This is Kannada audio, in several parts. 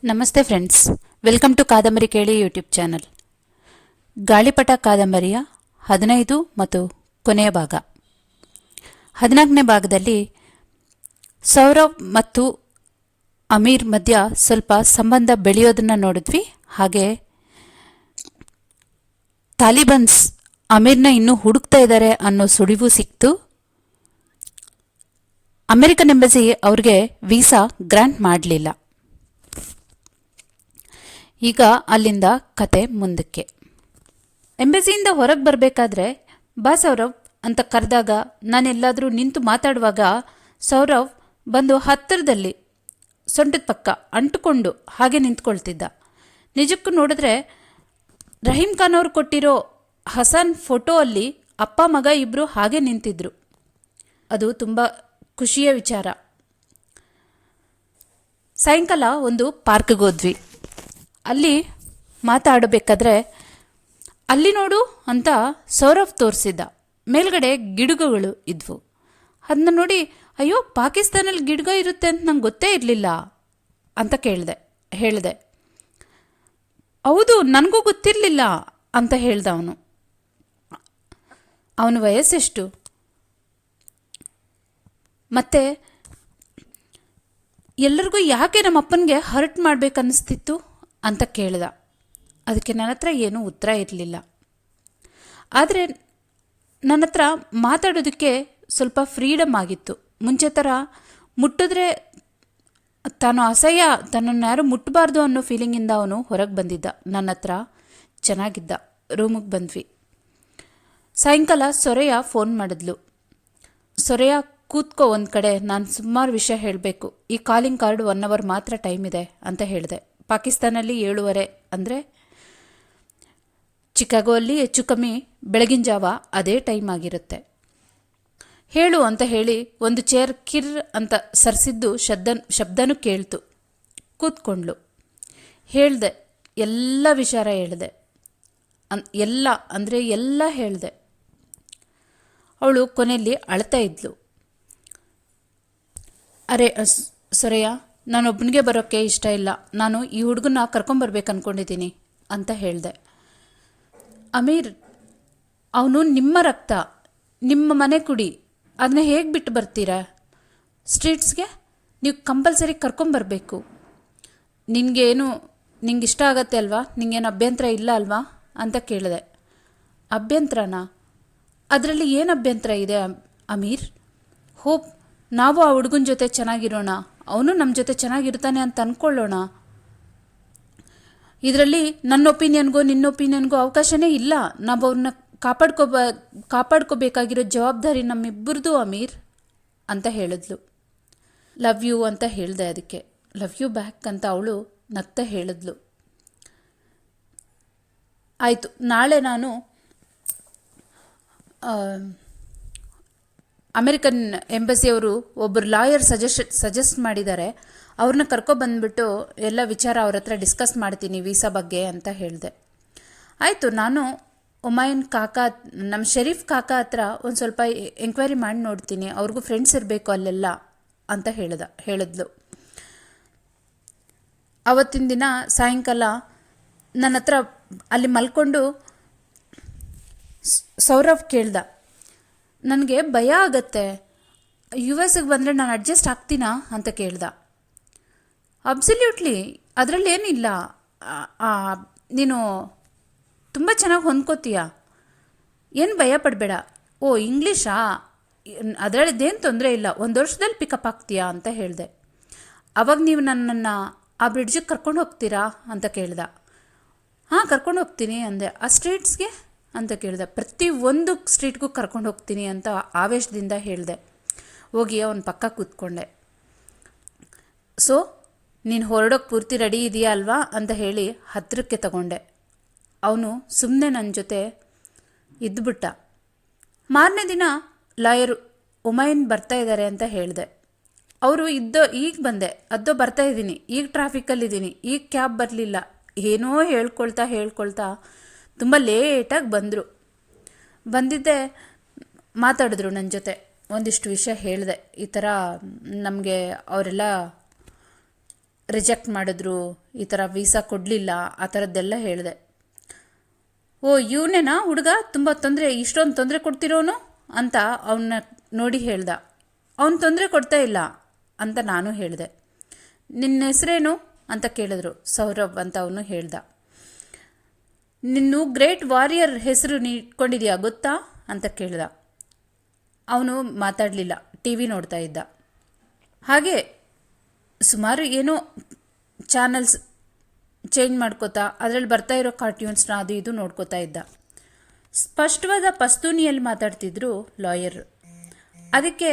ನಮಸ್ತೆ ಫ್ರೆಂಡ್ಸ್, ವೆಲ್ಕಮ್ ಟು ಕಾದಂಬರಿ ಕೇಳಿ ಯೂಟ್ಯೂಬ್ ಚಾನಲ್. ಗಾಳಿಪಟ ಕಾದಂಬರಿಯ 15 ಮತ್ತು ಕೊನೆಯ ಭಾಗ. 14ನೇ ಭಾಗದಲ್ಲಿ ಸೌರವ್ ಮತ್ತು ಅಮೀರ್ ಮಧ್ಯ ಸ್ವಲ್ಪ ಸಂಬಂಧ ಬೆಳೆಯೋದನ್ನು ನೋಡಿದ್ವಿ. ಹಾಗೆ ತಾಲಿಬನ್ಸ್ ಅಮೀರ್ನ ಇನ್ನೂ ಹುಡುಕ್ತಾ ಇದ್ದಾರೆ ಅನ್ನೋ ಸುಳಿವು ಸಿಕ್ತು. ಅಮೆರಿಕನ್ ಎಂಬಸಿ ಅವ್ರಿಗೆ ವೀಸಾ ಗ್ರಾಂಟ್ ಮಾಡಲಿಲ್ಲ. ಈಗ ಅಲ್ಲಿಂದ ಕತೆ ಮುಂದಕ್ಕೆ. ಎಂಬಸಿಯಿಂದ ಹೊರಗೆ ಬರಬೇಕಾದ್ರೆ ಬಾ ಸೌರವ್ ಅಂತ ಕರೆದಾಗ ನಾನೆಲ್ಲಾದರೂ ನಿಂತು ಮಾತಾಡುವಾಗ ಸೌರವ್ ಬಂದು ಹತ್ತಿರದಲ್ಲಿ ಸೊಂಟದ ಪಕ್ಕ ಅಂಟುಕೊಂಡು ಹಾಗೆ ನಿಂತ್ಕೊಳ್ತಿದ್ದ. ನಿಜಕ್ಕೂ ನೋಡಿದ್ರೆ ರಹೀಂ ಖಾನ್ ಅವರು ಕೊಟ್ಟಿರೋ ಹಸನ್ ಫೋಟೋ ಅಲ್ಲಿ ಅಪ್ಪ ಮಗ ಇಬ್ಬರು ಹಾಗೆ ನಿಂತಿದ್ರು. ಅದು ತುಂಬ ಖುಷಿಯ ವಿಚಾರ. ಸಾಯಂಕಾಲ ಒಂದು ಪಾರ್ಕ್ಗೆ ಹೋದ್ವಿ. ಅಲ್ಲಿ ಮಾತಾಡಬೇಕಾದ್ರೆ ಅಲ್ಲಿ ನೋಡು ಅಂತ ಸೌರವ್ ತೋರಿಸಿದ್ದ. ಮೇಲ್ಗಡೆ ಗಿಡಗಳು ಇದ್ವು. ಅದನ್ನ ನೋಡಿ, ಅಯ್ಯೋ ಪಾಕಿಸ್ತಾನಲ್ಲಿ ಗಿಡಗ ಇರುತ್ತೆ ಅಂತ ನಂಗೆ ಗೊತ್ತೇ ಇರಲಿಲ್ಲ ಅಂತ ಹೇಳಿದೆ. ಹೌದು, ನನಗೂ ಗೊತ್ತಿರಲಿಲ್ಲ ಅಂತ ಹೇಳ್ದ ಅವನು. ಅವನ ವಯಸ್ಸೆಷ್ಟು? ಮತ್ತೆ ಎಲ್ಲರಿಗೂ ಯಾಕೆ ನಮ್ಮ ಅಪ್ಪನಿಗೆ ಹರ್ಟ್ ಮಾಡಬೇಕನ್ನಿಸ್ತಿತ್ತು ಅಂತ ಕೇಳ್ದ. ಅದಕ್ಕೆ ನನ್ನ ಹತ್ರ ಏನೂ ಉತ್ತರ ಇರಲಿಲ್ಲ. ಆದರೆ ನನ್ನ ಹತ್ರ ಮಾತಾಡೋದಕ್ಕೆ ಸ್ವಲ್ಪ ಫ್ರೀಡಮ್ ಆಗಿತ್ತು. ಮುಂಚೆ ಥರ ಮುಟ್ಟಿದ್ರೆ ತಾನು ಅಸಹ್ಯ, ತನ್ನನ್ನು ಯಾರು ಮುಟ್ಟಬಾರ್ದು ಅನ್ನೋ ಫೀಲಿಂಗಿಂದ ಅವನು ಹೊರಗೆ ಬಂದಿದ್ದ. ನನ್ನ ಹತ್ರ ಚೆನ್ನಾಗಿದ್ದ. ರೂಮಿಗೆ ಬಂದ್ವಿ. ಸಾಯಂಕಾಲ ಸೊರೆಯ ಫೋನ್ ಮಾಡಿದ್ಲು. ಸೊರೆಯ ಕೂತ್ಕೋ ಒಂದು ಕಡೆ, ನಾನು ಸುಮಾರು ವಿಷಯ ಹೇಳಬೇಕು. ಈ ಕಾಲಿಂಗ್ ಕಾರ್ಡ್ 1 hour ಮಾತ್ರ ಟೈಮ್ ಇದೆ ಅಂತ ಹೇಳಿದೆ. ಪಾಕಿಸ್ತಾನಲ್ಲಿ 7:30 ಅಂದರೆ ಚಿಕಾಗೋ ಅಲ್ಲಿ ಹೆಚ್ಚು ಕಮ್ಮಿ ಬೆಳಗಿನ ಜಾವ ಅದೇ ಟೈಮ್ ಆಗಿರುತ್ತೆ. ಹೇಳು ಅಂತ ಹೇಳಿ ಒಂದು ಚೇರ್ ಕಿರ್ ಅಂತ ಸರಿಸಿದ್ದು ಶಬ್ದನೂ ಕೇಳ್ತು. ಕೂತ್ಕೊಂಡ್ಲು. ಹೇಳಿದೆ, ಎಲ್ಲ ವಿಚಾರ ಹೇಳಿದೆ. ಎಲ್ಲ ಹೇಳಿದೆ. ಅವಳು ಕೊನೆಯಲ್ಲಿ ಅಳ್ತಾ ಇದ್ಲು. ಅರೆ ಸೊರೆಯ, ನಾನೊಬ್ಬನಿಗೆ ಬರೋಕ್ಕೆ ಇಷ್ಟ ಇಲ್ಲ. ನಾನು ಈ ಹುಡುಗನ ಕರ್ಕೊಂಬರ್ಬೇಕು ಅಂದ್ಕೊಂಡಿದ್ದೀನಿ ಅಂತ ಹೇಳಿದೆ. ಅಮೀರ್, ಅವನು ನಿಮ್ಮ ರಕ್ತ, ನಿಮ್ಮ ಮನೆ ಕುಡಿ. ಅದನ್ನ ಹೇಗೆ ಬಿಟ್ಟು ಬರ್ತೀರಾ ಸ್ಟ್ರೀಟ್ಸ್ಗೆ? ನೀವು ಕಂಪಲ್ಸರಿ ಕರ್ಕೊಂಬರ್ಬೇಕು. ನಿಂಗೆ ಇಷ್ಟ ಆಗತ್ತೆ ಅಲ್ವಾ? ನಿಂಗೇನು ಅಭ್ಯಂತರ ಇಲ್ಲ ಅಲ್ವಾ ಅಂತ ಕೇಳಿದೆ. ಅಭ್ಯಂತರನಾ? ಅದರಲ್ಲಿ ಏನು ಅಭ್ಯಂತರ ಇದೆ ಅಮೀರ್? ಹೋಪ್ ನಾವು ಆ ಹುಡುಗನ ಜೊತೆ ಚೆನ್ನಾಗಿರೋಣ, ಅವನು ನಮ್ಮ ಜೊತೆ ಚೆನ್ನಾಗಿರ್ತಾನೆ ಅಂತ ಅಂದ್ಕೊಳ್ಳೋಣ. ಇದರಲ್ಲಿ ನನ್ನ ಒಪಿನಿಯನ್ಗೋ ನಿನ್ನ ಒಪಿನಿಯನ್ಗೋ ಅವಕಾಶನೇ ಇಲ್ಲ. ನಾವು ಅವ್ರನ್ನ ಕಾಪಾಡ್ಕೋಬೇಕಾಗಿರೋ ಜವಾಬ್ದಾರಿ ನಮ್ಮಿಬ್ಬರದು ಅಮೀರ್ ಅಂತ ಹೇಳಿದ್ಲು. ಲವ್ ಯು ಅಂತ ಹೇಳಿದೆ. ಅದಕ್ಕೆ ಲವ್ ಯು ಬ್ಯಾಕ್ ಅಂತ ಅವಳು ನಗ್ತಾ ಹೇಳಿದ್ಲು. ಆಯಿತು, ನಾಳೆ ನಾನು ಅಮೆರಿಕನ್ ಎಂಬಸಿಯವರು ಒಬ್ಬರು ಲಾಯರ್ ಸಜೆಸ್ಟ್ ಮಾಡಿದ್ದಾರೆ. ಅವ್ರನ್ನ ಕರ್ಕೊಬಂದ್ಬಿಟ್ಟು ಎಲ್ಲ ವಿಚಾರ ಅವ್ರ ಹತ್ರ ಡಿಸ್ಕಸ್ ಮಾಡ್ತೀನಿ ವೀಸಾ ಬಗ್ಗೆ ಅಂತ ಹೇಳಿದೆ. ಆಯಿತು, ನಾನು ಒಮಾಯನ್ ಕಾಕಾ, ನಮ್ಮ ಶರೀಫ್ ಕಾಕಾ ಹತ್ರ ಒಂದು ಸ್ವಲ್ಪ ಎಂಕ್ವೈರಿ ಮಾಡಿ ನೋಡ್ತೀನಿ. ಅವ್ರಿಗೂ ಫ್ರೆಂಡ್ಸ್ ಇರಬೇಕು ಅಲ್ಲೆಲ್ಲ ಅಂತ ಹೇಳಿದ್ಲು. ಅವತ್ತಿನ ದಿನ ಸಾಯಂಕಾಲ ನನ್ನ ಹತ್ರ ಅಲ್ಲಿ ಮಲ್ಕೊಂಡು ಸೌರವ್ ಕೇಳ್ದ, ನನಗೆ ಭಯ ಆಗತ್ತೆ, US ಬಂದರೆ ನಾನು ಅಡ್ಜಸ್ಟ್ ಆಗ್ತೀನಾ ಅಂತ ಕೇಳ್ದ. ಅಬ್ಸಲ್ಯೂಟ್ಲಿ, ಅದರಲ್ಲೇನಿಲ್ಲ. ನೀನು ತುಂಬ ಚೆನ್ನಾಗಿ ಹೊಂದ್ಕೋತೀಯ, ಏನು ಭಯ ಪಡಬೇಡ. ಓ ಇಂಗ್ಲೀಷಾ? ಅದರಲ್ಲಿದ್ದೇನು ತೊಂದರೆ ಇಲ್ಲ, 1 ವರ್ಷದಲ್ಲಿ ಪಿಕಪ್ ಆಗ್ತೀಯಾ ಅಂತ ಹೇಳಿದೆ. ಅವಾಗ ನೀವು ನನ್ನನ್ನು ಆ ಬ್ರಿಡ್ಜಿಗೆ ಕರ್ಕೊಂಡು ಹೋಗ್ತೀರಾ ಅಂತ ಕೇಳ್ದ. ಹಾಂ, ಕರ್ಕೊಂಡು ಹೋಗ್ತೀನಿ ಅಂದೆ. ಆ ಸ್ಟ್ರೀಟ್ಸ್ಗೆ ಅಂತ ಕೇಳಿದೆ. ಪ್ರತಿಯೊಂದು ಸ್ಟ್ರೀಟ್ಗೂ ಕರ್ಕೊಂಡು ಹೋಗ್ತೀನಿ ಅಂತ ಆವೇಶದಿಂದ ಹೇಳಿದೆ. ಹೋಗಿ ಅವನ ಪಕ್ಕ ಕೂತ್ಕೊಂಡೆ. ಸೊ ನೀನು ಹೊರಡೋಕ್ಕೆ ಪೂರ್ತಿ ರೆಡಿ ಇದೆಯಾ ಅಲ್ವಾ ಅಂತ ಹೇಳಿ ಹತ್ತಿರಕ್ಕೆ ತಗೊಂಡೆ. ಅವನು ಸುಮ್ಮನೆ ನನ್ನ ಜೊತೆ ಇದ್ದುಬಿಟ್ಟ. ಮಾರನೇ ದಿನ ಲಾಯರ್ ಒಮಾಯನ್ ಬರ್ತಾ ಇದ್ದಾರೆ ಅಂತ ಹೇಳಿದೆ. ಅವರು ಈಗ ಬಂದೆ, ಬರ್ತಾ ಇದ್ದೀನಿ, ಈಗ ಟ್ರಾಫಿಕಲ್ಲಿದ್ದೀನಿ, ಈಗ ಕ್ಯಾಬ್ ಬರಲಿಲ್ಲ, ಏನೋ ಹೇಳ್ಕೊಳ್ತಾ ತುಂಬ ಲೇಟಾಗಿ ಬಂದಿದ್ದೆ. ಮಾತಾಡಿದ್ರು ನನ್ನ ಜೊತೆ. ಒಂದಿಷ್ಟು ವಿಷಯ ಹೇಳಿದೆ. ಈ ಥರ ನಮಗೆ ಅವರೆಲ್ಲ ರಿಜೆಕ್ಟ್ ಮಾಡಿದ್ರು, ಈ ಥರ ವೀಸಾ ಕೊಡಲಿಲ್ಲ, ಆ ಥರದ್ದೆಲ್ಲ ಹೇಳಿದೆ. ಓ ಇವನೇನಾ ಹುಡುಗ ತುಂಬ ಇಷ್ಟೊಂದು ತೊಂದರೆ ಕೊಡ್ತಿರೋನು ಅಂತ ಅವನ್ನ ನೋಡಿ ಹೇಳ್ದ. ಅವನು ತೊಂದರೆ ಕೊಡ್ತಾ ಇಲ್ಲ ಅಂತ ನಾನು ಹೇಳಿದೆ. ನಿನ್ನ ಹೆಸರೇನು ಅಂತ ಕೇಳಿದ್ರು. ಸೌರವ್ ಅಂತ ಅವನು ಹೇಳ್ದ. ನಿನ್ನು ಗ್ರೇಟ್ ವಾರಿಯರ್ ಹೆಸರು ಇಟ್ಕೊಂಡಿದ್ಯಾ ಗೊತ್ತಾ ಅಂತ ಕೇಳ್ದ. ಅವನು ಮಾತಾಡಲಿಲ್ಲ, ಟಿ ವಿ ನೋಡ್ತಾ ಇದ್ದ. ಹಾಗೆ ಸುಮಾರು ಏನೋ ಚಾನಲ್ಸ್ ಚೇಂಜ್ ಮಾಡ್ಕೋತಾ ಅದರಲ್ಲಿ ಬರ್ತಾ ಇರೋ ಕಾರ್ಟ್ಯೂನ್ಸ್ನ ಅದು ಇದು ನೋಡ್ಕೋತಾ ಇದ್ದ. ಸ್ಪಷ್ಟವಾದ ಪಸ್ತೂನಿಯಲ್ಲಿ ಮಾತಾಡ್ತಿದ್ರು ಲಾಯರ್. ಅದಕ್ಕೆ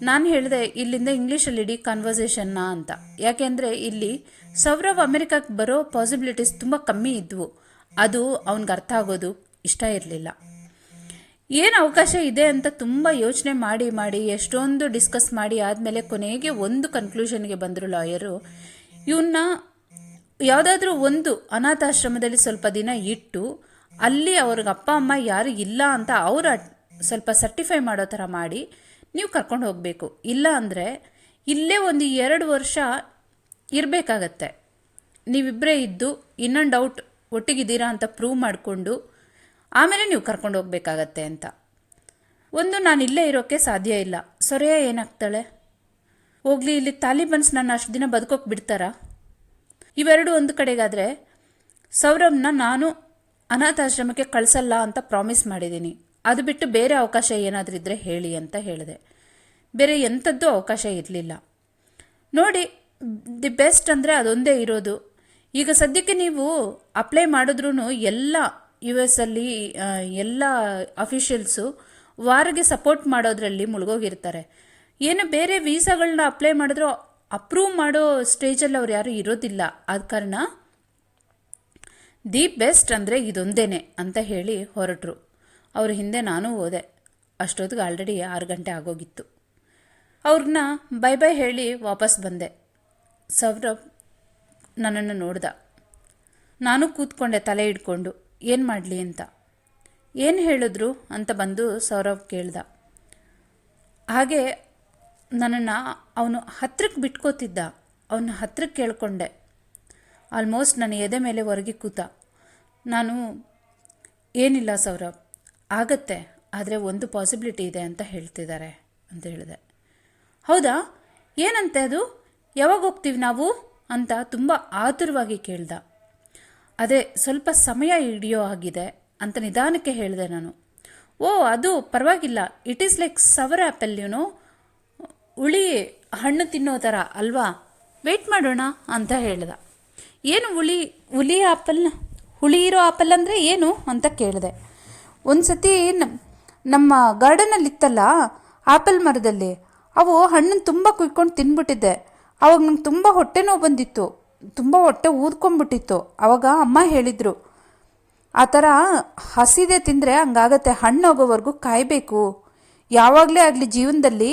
ನಾನು ಹೇಳಿದೆ, ಇಲ್ಲಿಂದ ಇಂಗ್ಲೀಷಲ್ಲಿ ಇಡೀ ಕನ್ವರ್ಸೇಷನ್ನ ಅಂತ. ಯಾಕೆಂದರೆ ಇಲ್ಲಿ ಸೌರವ್ ಅಮೆರಿಕಕ್ಕೆ ಬರೋ ಪಾಸಿಬಿಲಿಟೀಸ್ ತುಂಬ ಕಮ್ಮಿ ಇದ್ವು. ಅದು ಅವನಿಗೆ ಅರ್ಥ ಆಗೋದು ಇಷ್ಟ ಇರಲಿಲ್ಲ. ಏನು ಅವಕಾಶ ಇದೆ ಅಂತ ತುಂಬ ಯೋಚನೆ ಮಾಡಿ ಎಷ್ಟೊಂದು ಡಿಸ್ಕಸ್ ಮಾಡಿ ಆದಮೇಲೆ ಕೊನೆಗೆ ಒಂದು ಕನ್ಕ್ಲೂಷನ್ಗೆ ಬಂದರು ಲಾಯರು. ಇವನ್ನ ಯಾವುದಾದ್ರೂ ಒಂದು ಅನಾಥಾಶ್ರಮದಲ್ಲಿ ಸ್ವಲ್ಪ ದಿನ ಇಟ್ಟು ಅಲ್ಲಿ ಅವ್ರಿಗೆ ಅಪ್ಪ ಅಮ್ಮ ಯಾರು ಇಲ್ಲ ಅಂತ ಅವರ ಸ್ವಲ್ಪ ಸರ್ಟಿಫೈ ಮಾಡೋ ಥರ ಮಾಡಿ ನೀವು ಕರ್ಕೊಂಡು ಹೋಗಬೇಕು. ಇಲ್ಲ ಅಂದರೆ ಇಲ್ಲೇ ಒಂದು 2 ವರ್ಷ ಇರಬೇಕಾಗತ್ತೆ. ನೀವಿಬ್ಬರೇ ಇದ್ದು ಇನ್ ಆ್ಯಂಡ್ ಔಟ್ ಒಟ್ಟಿಗಿದ್ದೀರಾ ಅಂತ ಪ್ರೂವ್ ಮಾಡಿಕೊಂಡು ಆಮೇಲೆ ನೀವು ಕರ್ಕೊಂಡು ಹೋಗಬೇಕಾಗತ್ತೆ ಅಂತ. ನಾನು ಇಲ್ಲೇ ಇರೋಕ್ಕೆ ಸಾಧ್ಯ ಇಲ್ಲ. ಸೊರೆಯ ಏನಾಗ್ತಾಳೆ? ಹೋಗ್ಲಿ, ಇಲ್ಲಿ ತಾಲಿಬನ್ಸ್ ನನ್ನ ಅಷ್ಟು ದಿನ ಬದುಕೋಕೆ ಬಿಡ್ತಾರಾ? ಇವೆರಡು ಒಂದು ಕಡೆಗಾದರೆ ಸೌರವ್ನ ನಾನು ಅನಾಥಾಶ್ರಮಕ್ಕೆ ಕಳಿಸಲ್ಲ ಅಂತ ಪ್ರಾಮಿಸ್ ಮಾಡಿದ್ದೀನಿ. ಅದು ಬಿಟ್ಟು ಬೇರೆ ಅವಕಾಶ ಏನಾದರೂ ಇದ್ದರೆ ಹೇಳಿ ಅಂತ ಹೇಳಿದೆ. ಬೇರೆ ಎಂಥದ್ದು ಅವಕಾಶ ಇರಲಿಲ್ಲ. ನೋಡಿ, ದಿ ಬೆಸ್ಟ್ ಅಂದರೆ ಅದೊಂದೇ ಇರೋದು. ಈಗ ಸದ್ಯಕ್ಕೆ ನೀವು ಅಪ್ಲೈ ಮಾಡಿದ್ರೂ ಎಲ್ಲ US ಅಲ್ಲಿ ಎಲ್ಲ ಅಫಿಷಿಯಲ್ಸು ವಾರಿಗೆ ಸಪೋರ್ಟ್ ಮಾಡೋದ್ರಲ್ಲಿ ಮುಳುಗೋಗಿರ್ತಾರೆ. ಏನು ಬೇರೆ ವೀಸಾಗಳನ್ನ ಅಪ್ಲೈ ಮಾಡಿದ್ರೂ ಅಪ್ರೂವ್ ಮಾಡೋ ಸ್ಟೇಜಲ್ಲಿ ಅವ್ರು ಯಾರೂ ಇರೋದಿಲ್ಲ. ಆದ ಕಾರಣ ದಿ ಬೆಸ್ಟ್ ಅಂದರೆ ಇದೊಂದೇನೆ ಅಂತ ಹೇಳಿ ಹೊರಟರು. ಅವ್ರ ಹಿಂದೆ ನಾನು ಹೋದೆ. ಅಷ್ಟೊತ್ತಿಗೆ ಆಲ್ರೆಡಿ 6 ಗಂಟೆ ಆಗೋಗಿತ್ತು. ಅವ್ರನ್ನ ಬೈ ಹೇಳಿ ವಾಪಸ್ ಬಂದೆ. ಸೌರವ್ ನನ್ನನ್ನು ನೋಡ್ದ. ನಾನು ಕೂತ್ಕೊಂಡೆ ತಲೆ ಹಿಡ್ಕೊಂಡು, ಏನು ಮಾಡಲಿ ಅಂತ. ಏನು ಹೇಳಿದ್ರು ಅಂತ ಬಂದು ಸೌರವ್ ಕೇಳ್ದ. ಹಾಗೆ ನನ್ನನ್ನು ಅವನು ಹತ್ರಕ್ಕೆ ಬಿಟ್ಕೋತಿದ್ದ. ಅವನ ಹತ್ರಕ್ಕೆ ಕೇಳ್ಕೊಂಡೆ. ಆಲ್ಮೋಸ್ಟ್ ನನ್ನ ಎದೆ ಮೇಲೆ ಹೊರಗೆ ಕೂತ. ನಾನು ಏನಿಲ್ಲ ಸೌರವ್, ಆಗತ್ತೆ, ಆದರೆ ಒಂದು ಪಾಸಿಬಿಲಿಟಿ ಇದೆ ಅಂತ ಹೇಳ್ತಿದ್ದಾರೆ ಅಂತ ಹೇಳಿದೆ. ಹೌದಾ, ಏನಂತೆ ಅದು? ಯಾವಾಗ ಹೋಗ್ತೀವಿ ನಾವು ಅಂತ ತುಂಬ ಆತುರವಾಗಿ ಕೇಳ್ದ. ಅದೇ ಸ್ವಲ್ಪ ಸಮಯ ಹಿಡಿಯೋ ಆಗಿದೆ ಅಂತ ನಿಧಾನಕ್ಕೆ ಹೇಳಿದೆ ನಾನು. ಓ ಅದು ಪರವಾಗಿಲ್ಲ, ಇಟ್ ಈಸ್ ಲೈಕ್ ಸವರ್ ಆ್ಯಪಲ್, ಹುಳಿ ಹಣ್ಣು ತಿನ್ನೋ ಥರ ಅಲ್ವಾ, ವೆಯ್ಟ್ ಮಾಡೋಣ ಅಂತ ಹೇಳ್ದ. ಏನು ಹುಳಿ ಹುಳಿ ಇರೋ ಆಪಲ್ ಅಂದರೆ ಏನು ಅಂತ ಕೇಳಿದೆ. ಒಂದು ಸತಿ ನಮ್ಮ ಗಾರ್ಡನಲ್ಲಿತ್ತಲ್ಲ ಆಪಲ್ ಮರದಲ್ಲಿ, ಅವು ಹಣ್ಣನ್ನು ತುಂಬ ಕುಯ್ಕೊಂಡು ತಿಂದ್ಬಿಟ್ಟಿದ್ದೆ. ಅವಾಗ ನಂಗೆ ತುಂಬ ಹೊಟ್ಟೆ ನೋವು ಬಂದಿತ್ತು, ತುಂಬ ಹೊಟ್ಟೆ ಊದ್ಕೊಂಡ್ಬಿಟ್ಟಿತ್ತು. ಅವಾಗ ಅಮ್ಮ ಹೇಳಿದರು, ಆ ಥರ ಹಸಿದೆ ತಿಂದರೆ ಹಂಗಾಗತ್ತೆ, ಹಣ್ಣು ಹೋಗೋವರೆಗೂ ಕಾಯಬೇಕು. ಯಾವಾಗಲೇ ಆಗಲಿ ಜೀವನದಲ್ಲಿ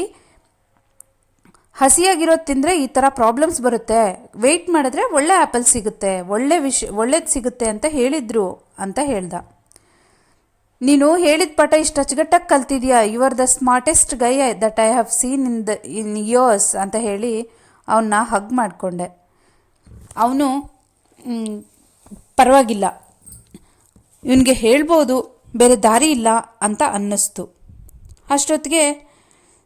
ಹಸಿಯಾಗಿರೋದು ತಿಂದರೆ ಈ ಥರ ಪ್ರಾಬ್ಲಮ್ಸ್ ಬರುತ್ತೆ, ವೆಯ್ಟ್ ಮಾಡಿದ್ರೆ ಒಳ್ಳೆ ಆ್ಯಪಲ್ ಸಿಗುತ್ತೆ, ಒಳ್ಳೇದು ಸಿಗುತ್ತೆ ಅಂತ ಹೇಳಿದರು ಅಂತ ಹೇಳ್ದ. ನೀನು ಹೇಳಿದ ಪಾಠ ಇಷ್ಟು ಅಚ್ಚುಕಟ್ಟಾಗಿ ಕಲ್ತಿದ್ಯಾ, you are the smartest guy that I have seen in years ಅಂತ ಹೇಳಿ ಅವನ್ನ ಹಗ್ ಮಾಡಿಕೊಂಡೆ. ಅವನು ಪರವಾಗಿಲ್ಲ, ಇವನಿಗೆ ಹೇಳ್ಬೋದು, ಬೇರೆ ದಾರಿ ಇಲ್ಲ ಅಂತ ಅನ್ನಿಸ್ತು. ಅಷ್ಟೊತ್ತಿಗೆ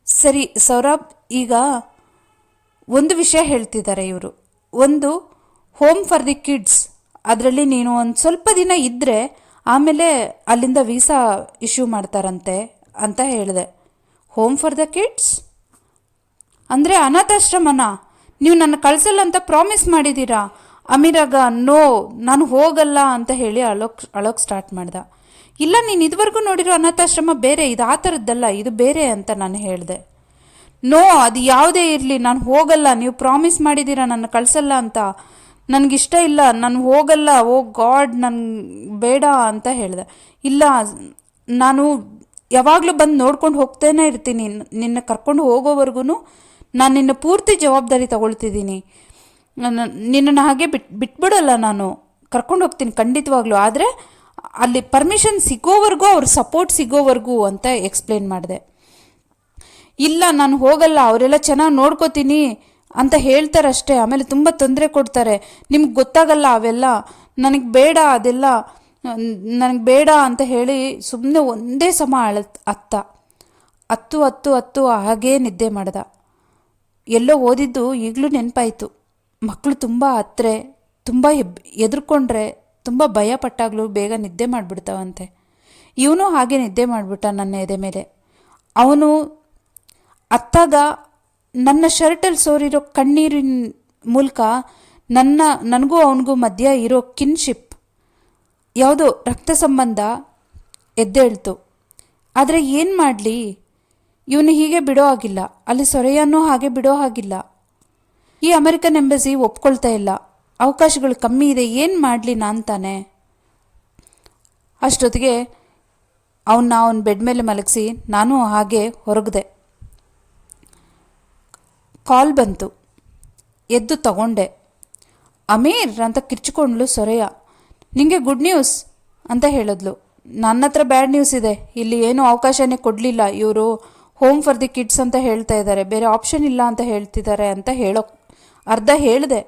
ಸರಿ ಸೌರಭ್, ಈಗ ಒಂದು ವಿಷಯ ಹೇಳ್ತಿದ್ದಾರೆ ಇವರು, ಒಂದು ಹೋಮ್ ಫಾರ್ ದಿ ಕಿಡ್ಸ್, ಅದರಲ್ಲಿ ನೀನು ಒಂದು ಸ್ವಲ್ಪ ದಿನ ಇದ್ದರೆ ಆಮೇಲೆ ಅಲ್ಲಿಂದ ವೀಸಾ ಇಶ್ಯೂ ಮಾಡ್ತಾರಂತೆ ಅಂತ ಹೇಳಿದೆ. ಹೋಮ್ ಫಾರ್ ದ ಕಿಡ್ಸ್ ಅಂದರೆ ಅನಾಥಾಶ್ರಮನ? ನೀವು ನನ್ನ ಕಳಿಸಲ್ಲ ಅಂತ ಪ್ರಾಮಿಸ್ ಮಾಡಿದ್ದೀರಾ. ಅಮೀರಾಗ ನೋ, ನಾನು ಹೋಗಲ್ಲ ಅಂತ ಹೇಳಿ ಅಳೋಕ್ಕೆ ಸ್ಟಾರ್ಟ್ ಮಾಡ್ದ. ಇಲ್ಲ, ನೀನು ಇದುವರೆಗೂ ನೋಡಿರೋ ಅನಾಥಾಶ್ರಮ ಬೇರೆ, ಇದು ಆ ಥರದ್ದಲ್ಲ, ಇದು ಬೇರೆ ಅಂತ ನಾನು ಹೇಳಿದೆ. ನೋ, ಅದು ಯಾವುದೇ ಇರಲಿ ನಾನು ಹೋಗಲ್ಲ, ನೀವು ಪ್ರಾಮಿಸ್ ಮಾಡಿದ್ದೀರಾ ನನ್ನ ಕಳಿಸಲ್ಲ ಅಂತ, ನನಗಿಷ್ಟ ಇಲ್ಲ, ನಾನು ಹೋಗಲ್ಲ, ಓ ಗಾಡ್ ನನಗೆ ಬೇಡ ಅಂತ ಹೇಳಿದೆ. ಇಲ್ಲ, ನಾನು ಯಾವಾಗಲೂ ಬಂದು ನೋಡ್ಕೊಂಡು ಹೋಗ್ತಾನೆ ಇರ್ತೀನಿ, ನಿನ್ನ ಕರ್ಕೊಂಡು ಹೋಗೋವರೆಗೂ ನಾನು ನಿನ್ನ ಪೂರ್ತಿ ಜವಾಬ್ದಾರಿ ತಗೊಳ್ತಿದ್ದೀನಿ, ನಿನ್ನನ್ನು ಹಾಗೆ ಬಿಟ್ಬಿಡಲ್ಲ, ನಾನು ಕರ್ಕೊಂಡು ಹೋಗ್ತೀನಿ ಖಂಡಿತವಾಗ್ಲೂ, ಆದರೆ ಅಲ್ಲಿ ಪರ್ಮಿಷನ್ ಸಿಗೋವರೆಗೂ, ಅವ್ರ ಸಪೋರ್ಟ್ ಸಿಗೋವರೆಗೂ ಅಂತ ಎಕ್ಸ್ಪ್ಲೇನ್ ಮಾಡಿದೆ. ಇಲ್ಲ ನಾನು ಹೋಗಲ್ಲ, ಅವರೆಲ್ಲ ಚೆನ್ನಾಗಿ ನೋಡ್ಕೋತೀನಿ ಅಂತ ಹೇಳ್ತಾರಷ್ಟೇ. ಆಮೇಲೆ ತುಂಬ ತೊಂದರೆ ಕೊಡ್ತಾರೆ. ನಿಮ್ಗೆ ಗೊತ್ತಾಗಲ್ಲ ಅವೆಲ್ಲ, ನನಗೆ ಬೇಡ ಅದೆಲ್ಲ, ನನಗೆ ಬೇಡ ಅಂತ ಹೇಳಿ ಸುಮ್ಮನೆ ಒಂದೇ ಸಮ ಅತ್ತ ಹತ್ತು ಹತ್ತು ಹತ್ತು ಹಾಗೇ ನಿದ್ದೆ ಮಾಡ್ದ. ಎಲ್ಲೋ ಓದಿದ್ದು ಈಗಲೂ ನೆನಪಾಯಿತು. ಮಕ್ಕಳು ತುಂಬ ಹತ್ರೆ, ತುಂಬ ಎದ್ರುಕೊಂಡ್ರೆ, ತುಂಬ ಭಯ ಪಟ್ಟಾಗಲೂ ಬೇಗ ನಿದ್ದೆ ಮಾಡಿಬಿಡ್ತಾವಂತೆ. ಇವನು ಹಾಗೆ ನಿದ್ದೆ ಮಾಡಿಬಿಟ್ಟ ನನ್ನ ಎದೆ ಮೇಲೆ. ಅವನು ಅತ್ತಾಗ ನನ್ನ ಶರ್ಟಲ್ಲಿ ಸೋರಿರೋ ಕಣ್ಣೀರಿನ ಮೂಲಕ ನನಗೂ ಅವನಿಗೂ ಮಧ್ಯ ಇರೋ ಕಿನ್ಶಿಪ್, ಯಾವುದೋ ರಕ್ತ ಸಂಬಂಧ ಎದ್ದೇಳ್ತು. ಆದರೆ ಏನು ಮಾಡಲಿ, ಇವನು ಹೀಗೆ ಬಿಡೋ ಹಾಗಿಲ್ಲ, ಅಲ್ಲಿ ಸೊರೆಯನ್ನೂ ಹಾಗೆ ಬಿಡೋ ಹಾಗಿಲ್ಲ. ಈ ಅಮೆರಿಕನ್ ಎಂಬಸಿ ಒಪ್ಕೊಳ್ತಾ ಇಲ್ಲ, ಅವಕಾಶಗಳು ಕಮ್ಮಿ ಇದೆ, ಏನು ಮಾಡಲಿ ನಾನು ತಾನೆ. ಅಷ್ಟೊತ್ತಿಗೆ ಅವನ ಬೆಡ್ ಮೇಲೆ ಮಲಗಿಸಿ ನಾನು ಹಾಗೆ ಹೊರಗಿದೆ. ಕಾಲ್ ಬಂತು, ಎದ್ದು ತಗೊಂಡೆ. ಅಮೀರ್ ಅಂತ ಕಿರ್ಚಿಕೊಂಡ್ಲು ಸೊರೆಯ. ನಿಂಗೆ ಗುಡ್ ನ್ಯೂಸ್ ಅಂತ ಹೇಳಿದ್ಲು. ನನ್ನ ಹತ್ರ ಬ್ಯಾಡ್ ನ್ಯೂಸ್ ಇದೆ, ಇಲ್ಲಿ ಏನೂ ಅವಕಾಶನೇ ಕೊಡಲಿಲ್ಲ ಇವರು, ಹೋಮ್ ಫಾರ್ ದಿ ಕಿಡ್ಸ್ ಅಂತ ಹೇಳ್ತಾ ಇದ್ದಾರೆ, ಬೇರೆ ಆಪ್ಷನ್ ಇಲ್ಲ ಅಂತ ಹೇಳ್ತಿದ್ದಾರೆ ಅಂತ ಅರ್ಧ ಹೇಳಿದೆ.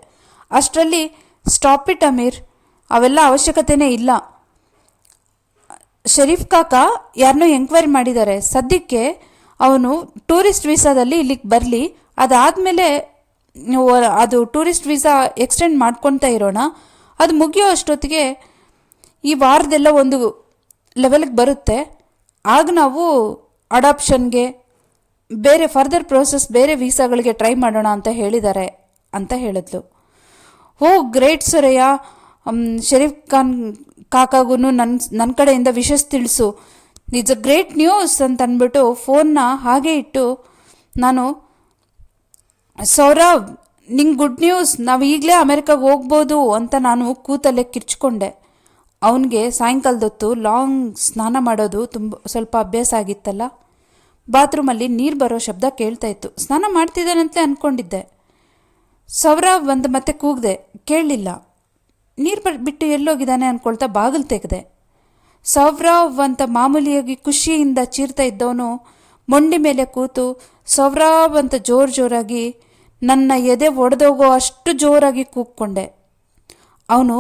ಅಷ್ಟರಲ್ಲಿ ಸ್ಟಾಪ್ ಇಟ್ ಅಮೀರ್, ಅವೆಲ್ಲ ಅವಶ್ಯಕತೆನೇ ಇಲ್ಲ. ಶರೀಫ್ ಕಾಕ ಯಾರನ್ನೋ ಎಂಕ್ವೈರಿ ಮಾಡಿದ್ದಾರೆ, ಸದ್ಯಕ್ಕೆ ಅವನು ಟೂರಿಸ್ಟ್ ವೀಸಾದಲ್ಲಿ ಇಲ್ಲಿಗೆ ಬರಲಿ, ಅದಾದಮೇಲೆ ಅದು ಟೂರಿಸ್ಟ್ ವೀಸಾ ಎಕ್ಸ್ಟೆಂಡ್ ಮಾಡ್ಕೊತಾ ಇರೋಣ. ಅದು ಮುಗಿಯೋ ಅಷ್ಟೊತ್ತಿಗೆ ಈ ವಾರದೆಲ್ಲ ಒಂದು ಲೆವೆಲ್ಗೆ ಬರುತ್ತೆ, ಆಗ ನಾವು ಅಡಾಪ್ಷನ್ಗೆ ಬೇರೆ ಫರ್ದರ್ ಪ್ರೋಸೆಸ್ ಬೇರೆ ವೀಸಾಗಳಿಗೆ ಟ್ರೈ ಮಾಡೋಣ ಅಂತ ಹೇಳಿದ್ದಾರೆ ಅಂತ ಹೇಳಿದ್ಲು. ಓ ಗ್ರೇಟ್ ಸೊರೆಯ, ಶರೀಫ್ ಖಾನ್ ಕಾಕಾಗೂ ನನ್ನ ಕಡೆಯಿಂದ ವಿಶಸ್ ತಿಳಿಸು, ಇಟ್ಸ್ ಅ ಗ್ರೇಟ್ ನ್ಯೂಸ್ ಅಂತ ಅಂದ್ಬಿಟ್ಟು ಫೋನ್ನ ಹಾಗೆ ಇಟ್ಟು ನಾನು, ಸೌರವ್ ನಿಂಗೆ ಗುಡ್ ನ್ಯೂಸ್, ನಾವು ಈಗಲೇ ಅಮೆರಿಕಾಗೆ ಹೋಗ್ಬೋದು ಅಂತ ನಾನು ಕೂತಲ್ಲೇ ಕಿರ್ಚ್ಕೊಂಡೆ. ಅವನಿಗೆ ಸಾಯಂಕಾಲದೊತ್ತು ಲಾಂಗ್ ಸ್ನಾನ ಮಾಡೋದು ಸ್ವಲ್ಪ ಅಭ್ಯಾಸ ಆಗಿತ್ತಲ್ಲ, ಬಾತ್ರೂಮಲ್ಲಿ ನೀರು ಬರೋ ಶಬ್ದ ಕೇಳ್ತಾ ಇತ್ತು. ಸ್ನಾನ ಮಾಡ್ತಿದ್ದಾನಂತಲೇ ಅಂದ್ಕೊಂಡಿದ್ದೆ. ಸೌರವ್ ಅಂತ ಮತ್ತೆ ಕೂಗಿದೆ, ಕೇಳಲಿಲ್ಲ. ನೀರು ಬಿಟ್ಟು ಎಲ್ಲೋಗಿದ್ದಾನೆ ಅಂದ್ಕೊಳ್ತಾ ಬಾಗಿಲು ತೆಗೆದೆ. ಸೌರವ್ ಅಂತ ಮಾಮೂಲಿಯಾಗಿ ಖುಷಿಯಿಂದ ಚೀರ್ತಾ ಇದ್ದವನು ಮೊಂಡಿ ಮೇಲೆ ಕೂತು ಸೌರವ್ ಅಂತ ಜೋರಾಗಿ ನನ್ನ ಎದೆ ಒಡೆದೋಗೋ ಅಷ್ಟು ಜೋರಾಗಿ ಕೂಗ್ಕೊಂಡೆ. ಅವನು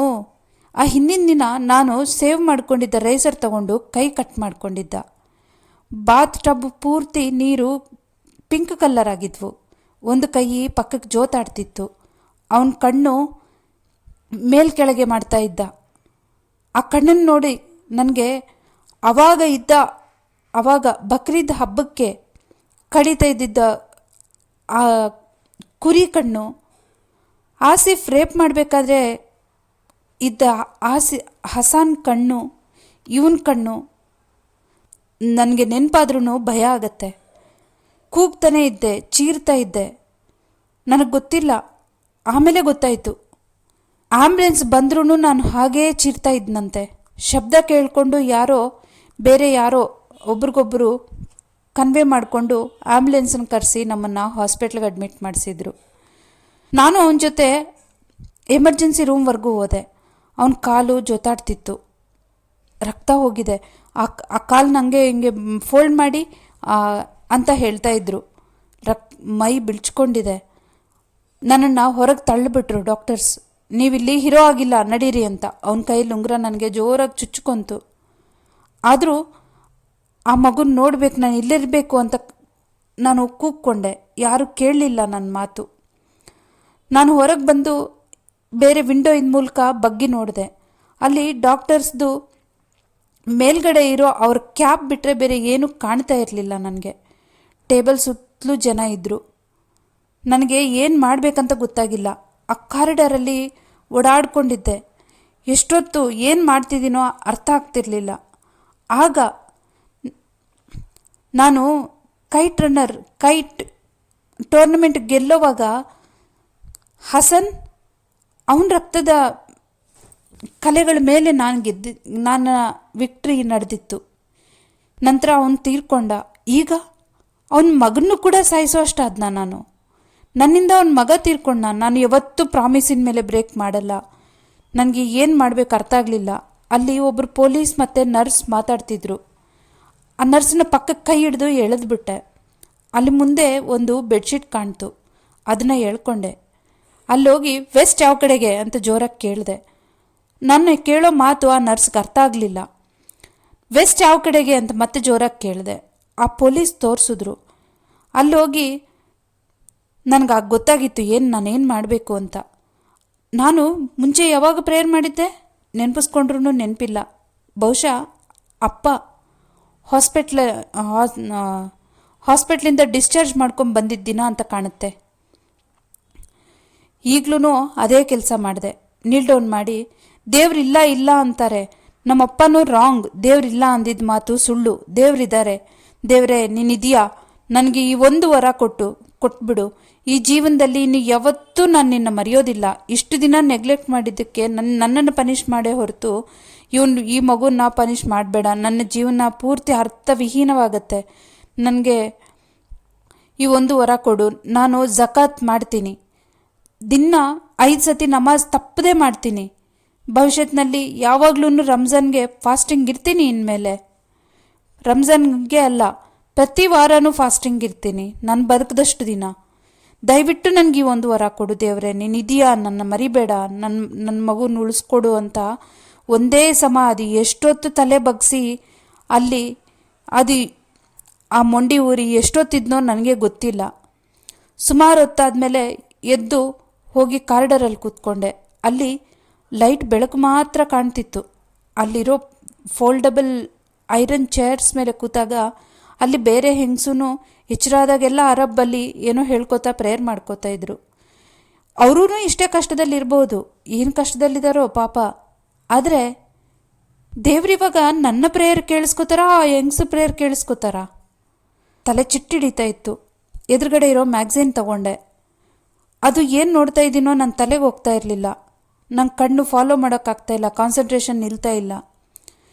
ಆ ಹಿಂದಿನ ದಿನ ನಾನು ಸೇವ್ ಮಾಡ್ಕೊಂಡಿದ್ದ ರೇಸರ್ ತಗೊಂಡು ಕೈ ಕಟ್ ಮಾಡ್ಕೊಂಡಿದ್ದ. ಬಾತ್ ಟಬ್ ಪೂರ್ತಿ ನೀರು ಪಿಂಕ್ ಕಲರ್ ಆಗಿದ್ವು. ಒಂದು ಕೈ ಪಕ್ಕಕ್ಕೆ ಜೋತಾಡ್ತಿತ್ತು. ಅವನ ಕಣ್ಣು ಮೇಲ್ಕೆಳಗೆ ಮಾಡ್ತಾ ಇದ್ದ. ಆ ಕಣ್ಣನ್ನು ನೋಡಿ ನನಗೆ ಆವಾಗ ಬಕ್ರೀದ್ ಹಬ್ಬಕ್ಕೆ ಕಡಿತಾ ಇದ್ದಿದ್ದ ಆ ಕುರಿ ಕಣ್ಣು, ಆಸಿಫ್ ರೇಪ್ ಮಾಡಬೇಕಾದ್ರೆ ಇದ್ದ ಹಸಾನ್ ಕಣ್ಣು, ಇವನ ಕಣ್ಣು ನನಗೆ ನೆನಪಾದ್ರೂ ಭಯ ಆಗತ್ತೆ. ಕೂಗ್ತಾನೆ ಇದ್ದೆ, ಚೀರ್ತಾ ಇದ್ದೆ. ನನಗೆ ಗೊತ್ತಿಲ್ಲ, ಆಮೇಲೆ ಗೊತ್ತಾಯಿತು. ಆ್ಯಂಬುಲೆನ್ಸ್ ಬಂದ್ರೂ ನಾನು ಹಾಗೇ ಚೀರ್ತಾ ಇದ್ನಂತೆ. ಶಬ್ದ ಕೇಳಿಕೊಂಡು ಬೇರೆ ಯಾರೋ ಒಬ್ರಿಗೊಬ್ಬರು ಕನ್ವೆ ಮಾಡಿಕೊಂಡು ಆ್ಯಂಬುಲೆನ್ಸನ್ನು ಕರೆಸಿ ನಮ್ಮನ್ನು ಹಾಸ್ಪಿಟ್ಲಿಗೆ ಅಡ್ಮಿಟ್ ಮಾಡಿಸಿದ್ರು. ನಾನು ಅವನ ಜೊತೆ ಎಮರ್ಜೆನ್ಸಿ ರೂಮ್ವರೆಗೂ ಹೋದೆ. ಅವನ ಕಾಲು ಜೊತಾಡ್ತಿತ್ತು, ರಕ್ತ ಹೋಗಿದೆ. ಆ ಕಾಲು ನನಗೆ ಹಿಂಗೆ ಫೋಲ್ಡ್ ಮಾಡಿ ಅಂತ ಹೇಳ್ತಾ ಇದ್ರು. ಮೈ ಬಿಳ್ಚ್ಕೊಂಡಿದೆ. ನನ್ನನ್ನು ಹೊರಗೆ ತಳ್ಳಿಬಿಟ್ರು ಡಾಕ್ಟರ್ಸ್. ನೀವಿಲ್ಲಿ ಹೀರೋ ಆಗಿಲ್ಲ, ನಡೀರಿ ಅಂತ. ಅವನ ಕೈಯಲ್ಲಿ ಉಂಗುರ ನನಗೆ ಜೋರಾಗಿ ಚುಚ್ಕೊಂತು. ಆದರೂ ಆ ಮಗುನ ನೋಡ್ಬೇಕು, ನಾನು ಇಲ್ಲಿರಬೇಕು ಅಂತ ನಾನು ಕೂಗ್ಕೊಂಡೆ. ಯಾರೂ ಕೇಳಲಿಲ್ಲ ನನ್ನ ಮಾತು. ನಾನು ಹೊರಗೆ ಬಂದು ಬೇರೆ ವಿಂಡೋಯಿನ ಮೂಲಕ ಬಗ್ಗಿ ನೋಡಿದೆ. ಅಲ್ಲಿ ಡಾಕ್ಟರ್ಸ್ದು ಮೇಲ್ಗಡೆ ಇರೋ ಅವ್ರ ಕ್ಯಾಪ್ ಬಿಟ್ಟರೆ ಬೇರೆ ಏನೂ ಕಾಣ್ತಾ ಇರಲಿಲ್ಲ ನನಗೆ. ಟೇಬಲ್ ಸುತ್ತಲೂ ಜನ ಇದ್ದರು. ನನಗೆ ಏನು ಮಾಡಬೇಕಂತ ಗೊತ್ತಾಗಿಲ್ಲ. ಆ ಕಾರಿಡಾರಲ್ಲಿ ಓಡಾಡ್ಕೊಂಡಿದ್ದೆ. ಎಷ್ಟೊತ್ತು ಏನು ಮಾಡ್ತಿದ್ದೀನೋ ಅರ್ಥ ಆಗ್ತಿರ್ಲಿಲ್ಲ. ಆಗ ನಾನು ಕೈಟ್ ಟೂರ್ನಮೆಂಟ್ ಗೆಲ್ಲೋವಾಗ ಹಸನ್ ಅವನ ರಕ್ತದ ಕಲೆಗಳ ಮೇಲೆ ನನ್ನ ವಿಕ್ಟ್ರಿ ನಡೆದಿತ್ತು. ನಂತರ ಅವನು ತೀರ್ಕೊಂಡ. ಈಗ ಅವನ ಮಗನೂ ಕೂಡ ಸಾಯಿಸೋ ಅಷ್ಟಾದ್ನ ನಾನು. ನನ್ನಿಂದ ಅವನ ಮಗ ತೀರ್ಕೊಂಡ. ನಾನು ಯಾವತ್ತೂ ಪ್ರಾಮಿಸಿನ ಮೇಲೆ ಬ್ರೇಕ್ ಮಾಡಲ್ಲ. ನನಗೆ ಏನು ಮಾಡಬೇಕು ಅರ್ಥ ಆಗಲಿಲ್ಲ. ಅಲ್ಲಿ ಒಬ್ಬರು ಪೊಲೀಸ್ ಮತ್ತು ನರ್ಸ್ ಮಾತಾಡ್ತಿದ್ರು. ಆ ನರ್ಸ್ನ ಪಕ್ಕಕ್ಕೆ ಕೈ ಹಿಡಿದು ಎಳೆದ್ಬಿಟ್ಟೆ. ಅಲ್ಲಿ ಮುಂದೆ ಒಂದು ಬೆಡ್ಶೀಟ್ ಕಾಣ್ತು. ಅದನ್ನ ಹೇಳ್ಕೊಂಡೆ. ಅಲ್ಲೋಗಿ ವೆಸ್ಟ್ ಯಾವ ಕಡೆಗೆ ಅಂತ ಜೋರಾಗಿ ಕೇಳಿದೆ. ನನ್ನ ಕೇಳೋ ಮಾತು ಆ ನರ್ಸ್ಗೆ ಅರ್ಥ ಆಗಲಿಲ್ಲ. ವೆಸ್ಟ್ ಯಾವ ಕಡೆಗೆ ಅಂತ ಮತ್ತೆ ಜೋರಾಗಿ ಕೇಳಿದೆ. ಆ ಪೊಲೀಸ್ ತೋರಿಸಿದ್ರು. ಅಲ್ಲೋಗಿ ನನಗೆ ಆಗ ಗೊತ್ತಾಗಿತ್ತು ನಾನೇನು ಮಾಡಬೇಕು ಅಂತ. ನಾನು ಮುಂಚೆ ಯಾವಾಗ ಪ್ರೇಯರ್ ಮಾಡಿದ್ದೆ ನೆನಪಿಸ್ಕೊಂಡ್ರೂ ನೆನಪಿಲ್ಲ. ಬಹುಶಃ ಅಪ್ಪ ಹಾಸ್ಪಿಟ್ಲಿಂದ ಡಿಸ್ಚಾರ್ಜ್ ಮಾಡ್ಕೊಂಡು ಬಂದಿದ್ದ ದಿನ ಅಂತ ಕಾಣುತ್ತೆ. ಈಗಲೂ ಅದೇ ಕೆಲಸ ಮಾಡಿದೆ. ನೀಲ್ ಡೌನ್ ಮಾಡಿ, ದೇವ್ರಿಲ್ಲ ಇಲ್ಲ ಅಂತಾರೆ, ನಮ್ಮಪ್ಪನೂ ರಾಂಗ್, ದೇವ್ರಿಲ್ಲ ಅಂದಿದ್ದ ಮಾತು ಸುಳ್ಳು, ದೇವ್ರಿದ್ದಾರೆ, ದೇವ್ರೇ ನೀನಿದೆಯಾ, ನನಗೆ ಈ ಒಂದು ವರ ಕೊಟ್ಬಿಡು, ಈ ಜೀವನದಲ್ಲಿ ಇನ್ನು ಯಾವತ್ತೂ ನಾನು ನಿನ್ನ ಮರೆಯೋದಿಲ್ಲ, ಇಷ್ಟು ದಿನ ನೆಗ್ಲೆಕ್ಟ್ ಮಾಡಿದ್ದಕ್ಕೆ ನನ್ನನ್ನು ಪನಿಷ್ ಮಾಡೇ ಹೊರತು ಈ ಮಗುನ ಪನಿಷ್ ಮಾಡಬೇಡ, ನನ್ನ ಜೀವನ ಪೂರ್ತಿ ಅರ್ಥವಿಹೀನವಾಗತ್ತೆ, ನನಗೆ ಈ ಒಂದು ವರ ಕೊಡು, ನಾನು ಜಕಾತ್ ಮಾಡ್ತೀನಿ, ದಿನ 5 ಸತಿ ನಮಾಜ್ ತಪ್ಪದೇ ಮಾಡ್ತೀನಿ, ಭವಿಷ್ಯತ್ನಲ್ಲಿ ಯಾವಾಗ್ಲೂ ರಂಜಾನ್ಗೆ ಫಾಸ್ಟಿಂಗ್ ಇರ್ತೀನಿ, ಇನ್ಮೇಲೆ ರಂಜಾನ್ಗೆ ಅಲ್ಲ ಪ್ರತಿ ವಾರನೂ ಫಾಸ್ಟಿಂಗ್ ಇರ್ತೀನಿ ನಾನು ಬದುಕದಷ್ಟು ದಿನ, ದಯವಿಟ್ಟು ನನಗೆ ಈ ಒಂದು ವರ ಕೊಡು ದೇವ್ರೆ, ನೀನಿದೆಯಾ, ನನ್ನ ಮರಿಬೇಡ, ನನ್ನ ಮಗುನ ಉಳಿಸ್ಕೊಡು ಅಂತ ಒಂದೇ ಸಮ ಅದು ಎಷ್ಟೊತ್ತು ತಲೆ ಬಗ್ಸಿ ಅಲ್ಲಿ ಆ ಮೊಂಡಿ ಊರಿ ಎಷ್ಟೊತ್ತಿದ್ನೋ ನನಗೆ ಗೊತ್ತಿಲ್ಲ. ಸುಮಾರು ಹೊತ್ತಾದಮೇಲೆ ಎದ್ದು ಹೋಗಿ ಕಾರಿಡಾರಲ್ಲಿ ಕೂತ್ಕೊಂಡೆ. ಅಲ್ಲಿ ಲೈಟ್ ಬೆಳಕು ಮಾತ್ರ ಕಾಣ್ತಿತ್ತು. ಅಲ್ಲಿರೋ ಫೋಲ್ಡಬಲ್ ಐರನ್ ಚೇರ್ಸ್ ಮೇಲೆ ಕೂತಾಗ ಅಲ್ಲಿ ಬೇರೆ ಹೆಂಗಸೂ ಎಚ್ಚರಾದಾಗೆಲ್ಲ ಅರಬ್ಬಲ್ಲಿ ಏನೋ ಹೇಳ್ಕೊತಾ ಪ್ರೇಯರ್ ಮಾಡ್ಕೋತಾ ಇದ್ರು. ಅವರೂ ಇಷ್ಟೇ ಕಷ್ಟದಲ್ಲಿರ್ಬೋದು, ಏನು ಕಷ್ಟದಲ್ಲಿದ್ದಾರೋ ಪಾಪ. ಆದರೆ ದೇವ್ರಿವಾಗ ನನ್ನ ಪ್ರೇಯರ್ ಕೇಳಿಸ್ಕೋತಾರ, ಆ ಹೆಂಗಸು ಪ್ರೇಯರ್ ಕೇಳಿಸ್ಕೋತಾರ? ತಲೆ ಚಿಟ್ಟಿಡಿತಾ ಇತ್ತು. ಎದುರುಗಡೆ ಇರೋ ಮ್ಯಾಗ್ಝಿನ್ ತಗೊಂಡೆ. ಅದು ಏನು ನೋಡ್ತಾ ಇದ್ದೀನೋ ನನ್ನ ತಲೆಗೆ ಹೋಗ್ತಾ ಇರಲಿಲ್ಲ. ನಂಗೆ ಕಣ್ಣು ಫಾಲೋ ಮಾಡೋಕ್ಕಾಗ್ತಾ ಇಲ್ಲ, ಕಾನ್ಸಂಟ್ರೇಷನ್ ನಿಲ್ತಾ ಇಲ್ಲ.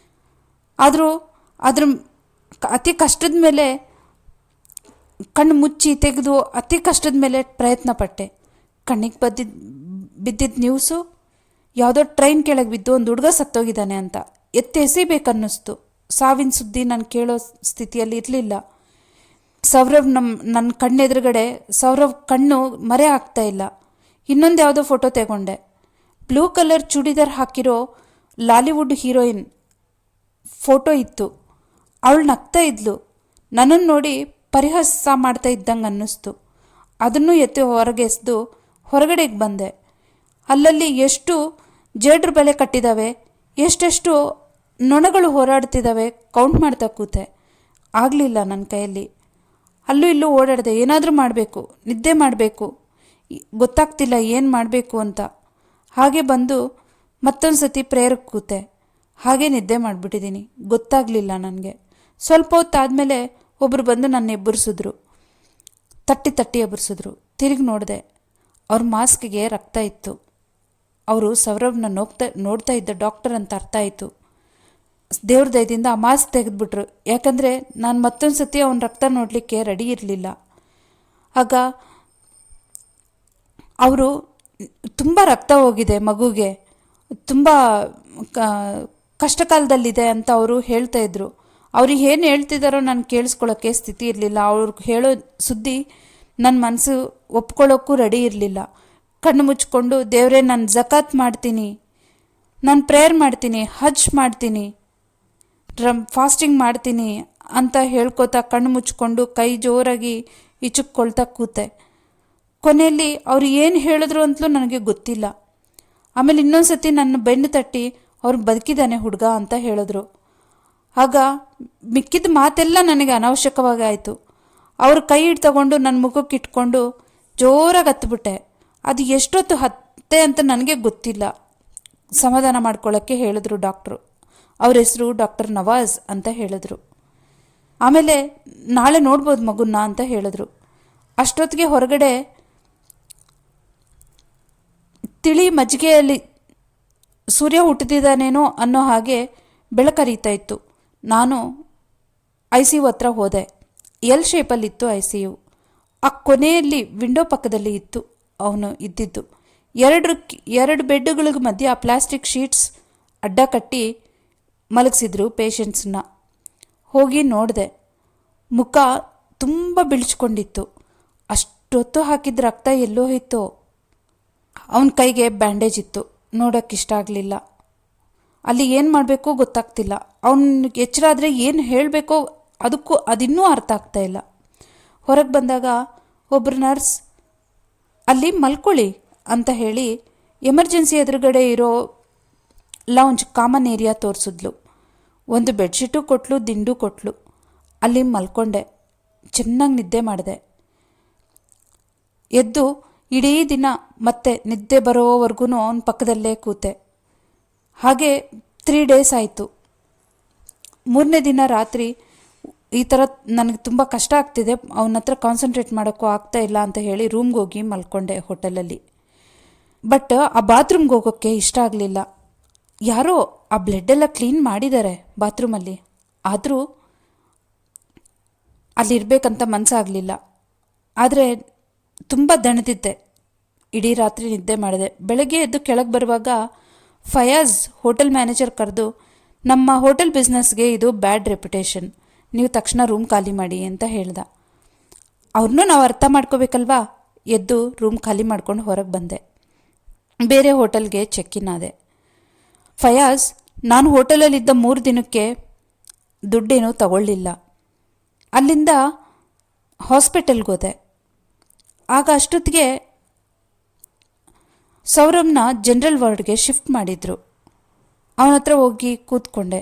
ಆದರೂ ಅದ್ರ ಅತಿ ಕಷ್ಟದ ಮೇಲೆ ಕಣ್ಣು ಮುಚ್ಚಿ ತೆಗೆದು ಅತಿ ಕಷ್ಟದ ಮೇಲೆ ಪ್ರಯತ್ನ ಪಟ್ಟೆ. ಕಣ್ಣಿಗೆ ಬಿದ್ದಿದ್ದ ನ್ಯೂಸು, ಯಾವುದೋ ಟ್ರೈನ್ ಕೆಳಗೆ ಬಿದ್ದು ಒಂದು ಹುಡುಗ ಸತ್ತೋಗಿದ್ದಾನೆ ಅಂತ ಎತ್ತಿ ಎಸಿಬೇಕನ್ನಿಸ್ತು. ಸಾವಿನ ಸುದ್ದಿ ನಾನು ಕೇಳೋ ಸ್ಥಿತಿಯಲ್ಲಿ ಇರಲಿಲ್ಲ. ಸೌರವ್ ನನ್ನ ಕಣ್ಣೆದುರುಗಡೆ ಸೌರವ್ ಕಣ್ಣು ಮರೆ ಆಗ್ತಾ ಇಲ್ಲ. ಇನ್ನೊಂದು ಯಾವುದೋ ಫೋಟೋ ತಗೊಂಡೆ. ಬ್ಲೂ ಕಲರ್ ಚೂಡಿದಾರ್ ಹಾಕಿರೋ ಲಾಲಿವುಡ್ ಹೀರೋಯಿನ್ ಫೋಟೋ ಇತ್ತು. ಅವಳು ನಗ್ತಾ ಇದ್ಲು. ನನ್ನನ್ನು ನೋಡಿ ಪರಿಹಾಸ ಮಾಡ್ತಾ ಇದ್ದಂಗೆ ಅನ್ನಿಸ್ತು. ಅದನ್ನು ಎತ್ತಿ ಹೊರಗೆಸ್ದು ಹೊರಗಡೆಗೆ ಬಂದೆ. ಅಲ್ಲಲ್ಲಿ ಎಷ್ಟು ಜೇಡ್ರ ಬೆಲೆ ಕಟ್ಟಿದ್ದಾವೆ, ಎಷ್ಟೆಷ್ಟು ನೊಣಗಳು ಹೋರಾಡ್ತಿದ್ದಾವೆ ಕೌಂಟ್ ಮಾಡ್ತಾ ಕೂತೆ. ಆಗಲಿಲ್ಲ ನನ್ನ ಕೈಯಲ್ಲಿ. ಅಲ್ಲೂ ಇಲ್ಲೂ ಓಡಾಡಿದೆ. ಏನಾದರೂ ಮಾಡಬೇಕು, ನಿದ್ದೆ ಮಾಡಬೇಕು, ಗೊತ್ತಾಗ್ತಿಲ್ಲ ಏನು ಮಾಡಬೇಕು ಅಂತ. ಹಾಗೆ ಬಂದು ಮತ್ತೊಂದು ಸತಿ ಪ್ರೇಯರ್ಗೆ ಕೂತೆ. ಹಾಗೆ ನಿದ್ದೆ ಮಾಡಿಬಿಟ್ಟಿದ್ದೀನಿ, ಗೊತ್ತಾಗಲಿಲ್ಲ ನನಗೆ. ಸ್ವಲ್ಪ ಹೊತ್ತಾದಮೇಲೆ ಒಬ್ಬರು ಬಂದು ನನ್ನ ಎಬ್ಬರಿಸಿದ್ರು. ತಟ್ಟಿ ಎಬ್ಬರಿಸಿದ್ರು. ತಿರುಗಿ ನೋಡಿದೆ. ಅವ್ರ ಮಾಸ್ಕ್ಗೆ ರಕ್ತ ಇತ್ತು. ಅವರು ಸೌರವ್ನ ನೋಡ್ತಾ ಇದ್ದ ಡಾಕ್ಟರ್ ಅಂತ ಅರ್ಥ ಆಯಿತು. ದೇವ್ರ ದಯದಿಂದ ಆ ಮಾಸ್ಕ್ ತೆಗೆದುಬಿಟ್ರು. ಯಾಕಂದರೆ ನಾನು ಮತ್ತೊಂದು ಸತಿ ಅವನ ರಕ್ತ ನೋಡಲಿಕ್ಕೆ ರೆಡಿ ಇರಲಿಲ್ಲ. ಆಗ ಅವರು ತುಂಬ ರಕ್ತ ಹೋಗಿದೆ ಮಗುಗೆ, ತುಂಬ ಕಷ್ಟ ಕಾಲದಲ್ಲಿದೆ ಅಂತ ಅವರು ಹೇಳ್ತಾ ಇದ್ರು. ಅವ್ರಿಗೆ ಏನು ಹೇಳ್ತಿದ್ದಾರೋ ನಾನು ಕೇಳಿಸ್ಕೊಳ್ಳೋಕ್ಕೆ ಸ್ಥಿತಿ ಇರಲಿಲ್ಲ. ಅವ್ರಿಗೆ ಹೇಳೋ ಸುದ್ದಿ ನನ್ನ ಮನಸ್ಸು ಒಪ್ಕೊಳ್ಳೋಕ್ಕೂ ರೆಡಿ ಇರಲಿಲ್ಲ. ಕಣ್ಣು ಮುಚ್ಕೊಂಡು, ದೇವರೇ ನಾನು ಜಕಾತ್ ಮಾಡ್ತೀನಿ, ನಾನು ಪ್ರೇಯರ್ ಮಾಡ್ತೀನಿ, ಹಜ್ ಮಾಡ್ತೀನಿ, ಫಾಸ್ಟಿಂಗ್ ಮಾಡ್ತೀನಿ ಅಂತ ಹೇಳ್ಕೊತಾ ಕಣ್ಣು ಮುಚ್ಕೊಂಡು ಕೈ ಜೋರಾಗಿ ಇಚುಕ್ಕೊಳ್ತಾ ಕೂತೆ. ಕೊನೆಯಲ್ಲಿ ಅವ್ರು ಏನು ಹೇಳಿದ್ರು ಅಂತಲೂ ನನಗೆ ಗೊತ್ತಿಲ್ಲ. ಆಮೇಲೆ ಇನ್ನೊಂದು ಸತಿ ನನ್ನ ಬೆನ್ನು ತಟ್ಟಿ ಅವ್ರು ಬದುಕಿದ್ದಾನೆ ಹುಡುಗ ಅಂತ ಹೇಳಿದ್ರು. ಆಗ ಮಿಕ್ಕಿದ ಮಾತೆಲ್ಲ ನನಗೆ ಅನಾವಶ್ಯಕವಾಗಿ ಆಯಿತು. ಅವ್ರ ಕೈ ತಗೊಂಡು ನನ್ನ ಮುಖಕ್ಕೆ ಇಟ್ಕೊಂಡು ಜೋರಾಗಿ ಹತ್ಬಿಟ್ಟೆ. ಅದು ಎಷ್ಟೊತ್ತು ಹತ್ತೆ ಅಂತ ನನಗೆ ಗೊತ್ತಿಲ್ಲ. ಸಮಾಧಾನ ಮಾಡ್ಕೊಳ್ಳೋಕ್ಕೆ ಹೇಳಿದ್ರು ಡಾಕ್ಟ್ರು. ಅವ್ರ ಹೆಸರು ಡಾಕ್ಟರ್ ನವಾಜ್ ಅಂತ ಹೇಳಿದ್ರು. ಆಮೇಲೆ ನಾಳೆ ನೋಡ್ಬೋದು ಮಗುನ್ನ ಅಂತ ಹೇಳಿದ್ರು. ಅಷ್ಟೊತ್ತಿಗೆ ಹೊರಗಡೆ ತಿಳಿ ಮಜ್ಜಿಗೆಯಲ್ಲಿ ಸೂರ್ಯ ಹುಟ್ಟಿದಾನೇನೋ ಅನ್ನೋ ಹಾಗೆ ಬೆಳಕರಿತಾ ಇತ್ತು. ನಾನು ICU ಹತ್ರ ಹೋದೆ. ಎಲ್ ಶೇಪಲ್ಲಿತ್ತು ICU. ಆ ಕೊನೆಯಲ್ಲಿ ವಿಂಡೋ ಪಕ್ಕದಲ್ಲಿ ಇತ್ತು ಅವನು ಇದ್ದಿದ್ದು. ಎರಡು ಬೆಡ್ಗಳಿಗೆ ಮಧ್ಯೆ ಆ ಪ್ಲಾಸ್ಟಿಕ್ ಶೀಟ್ಸ್ ಅಡ್ಡ ಕಟ್ಟಿ ಮಲಗಿಸಿದ್ರು ಪೇಷಂಟ್ಸನ್ನ. ಹೋಗಿ ನೋಡಿದೆ. ಮುಖ ತುಂಬ ಬಿಳಿಸ್ಕೊಂಡಿತ್ತು. ಇಷ್ಟೊತ್ತು ಹಾಕಿದ ರಕ್ತ ಎಲ್ಲೋ ಹೋಯ್ತೋ. ಅವನ ಕೈಗೆ ಬ್ಯಾಂಡೇಜ್ ಇತ್ತು, ನೋಡೋಕ್ಕಿಷ್ಟ ಆಗಲಿಲ್ಲ. ಅಲ್ಲಿ ಏನು ಮಾಡಬೇಕೋ ಗೊತ್ತಾಗ್ತಿಲ್ಲ. ಅವನಿಗೆ ಎಚ್ಚರ ಆದರೆ ಏನು ಹೇಳಬೇಕೋ ಅದಿನ್ನೂ ಅರ್ಥ ಆಗ್ತಾ ಇಲ್ಲ. ಹೊರಗೆ ಬಂದಾಗ ಒಬ್ಬರು ನರ್ಸ್ ಅಲ್ಲಿ ಮಲ್ಕೊಳ್ಳಿ ಅಂತ ಹೇಳಿ ಎಮರ್ಜೆನ್ಸಿ ಎದುರುಗಡೆ ಇರೋ ಲೌಂಜ್ ಕಾಮನ್ ಏರಿಯಾ ತೋರಿಸಿದ್ಲು. ಒಂದು ಬೆಡ್ಶೀಟು ಕೊಟ್ಟಲು, ದಿಂಡು ಕೊಟ್ಟಲು. ಅಲ್ಲಿ ಮಲ್ಕೊಂಡೆ, ಚೆನ್ನಾಗಿ ನಿದ್ದೆ ಮಾಡಿದೆ. ಎದ್ದು ಇಡೀ ದಿನ ಮತ್ತೆ ನಿದ್ದೆ ಬರೋವರೆಗೂ ಅವನ ಪಕ್ಕದಲ್ಲೇ ಕೂತೆ. ಹಾಗೆ 3 ಡೇಸ್ ಆಯಿತು. 3ನೇ ದಿನ ರಾತ್ರಿ ಈ ಥರ ನನಗೆ ತುಂಬ ಕಷ್ಟ ಆಗ್ತಿದೆ, ಅವನ ಹತ್ರ ಕಾನ್ಸಂಟ್ರೇಟ್ ಮಾಡೋಕ್ಕೂ ಆಗ್ತಾ ಇಲ್ಲ ಅಂತ ಹೇಳಿ ರೂಮ್ಗೆ ಹೋಗಿ ಮಲ್ಕೊಂಡೆ ಹೋಟೆಲಲ್ಲಿ. ಬಟ್ ಆ ಬಾತ್ರೂಮ್ಗೆ ಹೋಗೋಕ್ಕೆ ಇಷ್ಟ ಆಗಲಿಲ್ಲ. ಯಾರೋ ಆ ಬ್ಲಡ್ಡೆಲ್ಲ ಕ್ಲೀನ್ ಮಾಡಿದ್ದಾರೆ ಬಾತ್ರೂಮಲ್ಲಿ, ಆದರೂ ಅಲ್ಲಿರಬೇಕಂತ ಮನಸ್ಸಾಗಲಿಲ್ಲ. ಆದರೆ ತುಂಬ ದಣಿದಿದ್ದೆ. ಇಡೀ ರಾತ್ರಿ ನಿದ್ದೆ ಮಾಡಿದೆ. ಬೆಳಗ್ಗೆ ಎದ್ದು ಕೆಳಗೆ ಬರುವಾಗ ಫಯಾಜ್ ಹೋಟೆಲ್ ಮ್ಯಾನೇಜರ್ ಕರೆದು, ನಮ್ಮ ಹೋಟೆಲ್ ಬಿಸ್ನೆಸ್ಗೆ ಇದು ಬ್ಯಾಡ್ ರೆಪ್ಯುಟೇಷನ್, ನೀವು ತಕ್ಷಣ ರೂಮ್ ಖಾಲಿ ಮಾಡಿ ಅಂತ ಹೇಳ್ದ. ಅವ್ರನ್ನೂ ನಾವು ಅರ್ಥ ಮಾಡ್ಕೋಬೇಕಲ್ವಾ. ಎದ್ದು ರೂಮ್ ಖಾಲಿ ಮಾಡ್ಕೊಂಡು ಹೊರಗೆ ಬಂದೆ. ಬೇರೆ ಹೋಟೆಲ್ಗೆ ಚೆಕ್-ಇನ್ ಆದೆ. ಫಯಾಜ್ ನಾನು ಹೋಟೆಲಲ್ಲಿದ್ದ 3 ದಿನಕ್ಕೆ ದುಡ್ಡೇನೂ ತಗೊಳ್ಳಿಲ್ಲ. ಅಲ್ಲಿಂದ ಹಾಸ್ಪಿಟಲ್ಗೆ ಹೋದೆ. ಆಗ ಅಷ್ಟೊತ್ತಿಗೆ ಸೌರಭ್ನ ಜನರಲ್ ವಾರ್ಡ್ಗೆ ಶಿಫ್ಟ್ ಮಾಡಿದರು. ಅವನ ಹತ್ರ ಹೋಗಿ ಕೂತ್ಕೊಂಡೆ.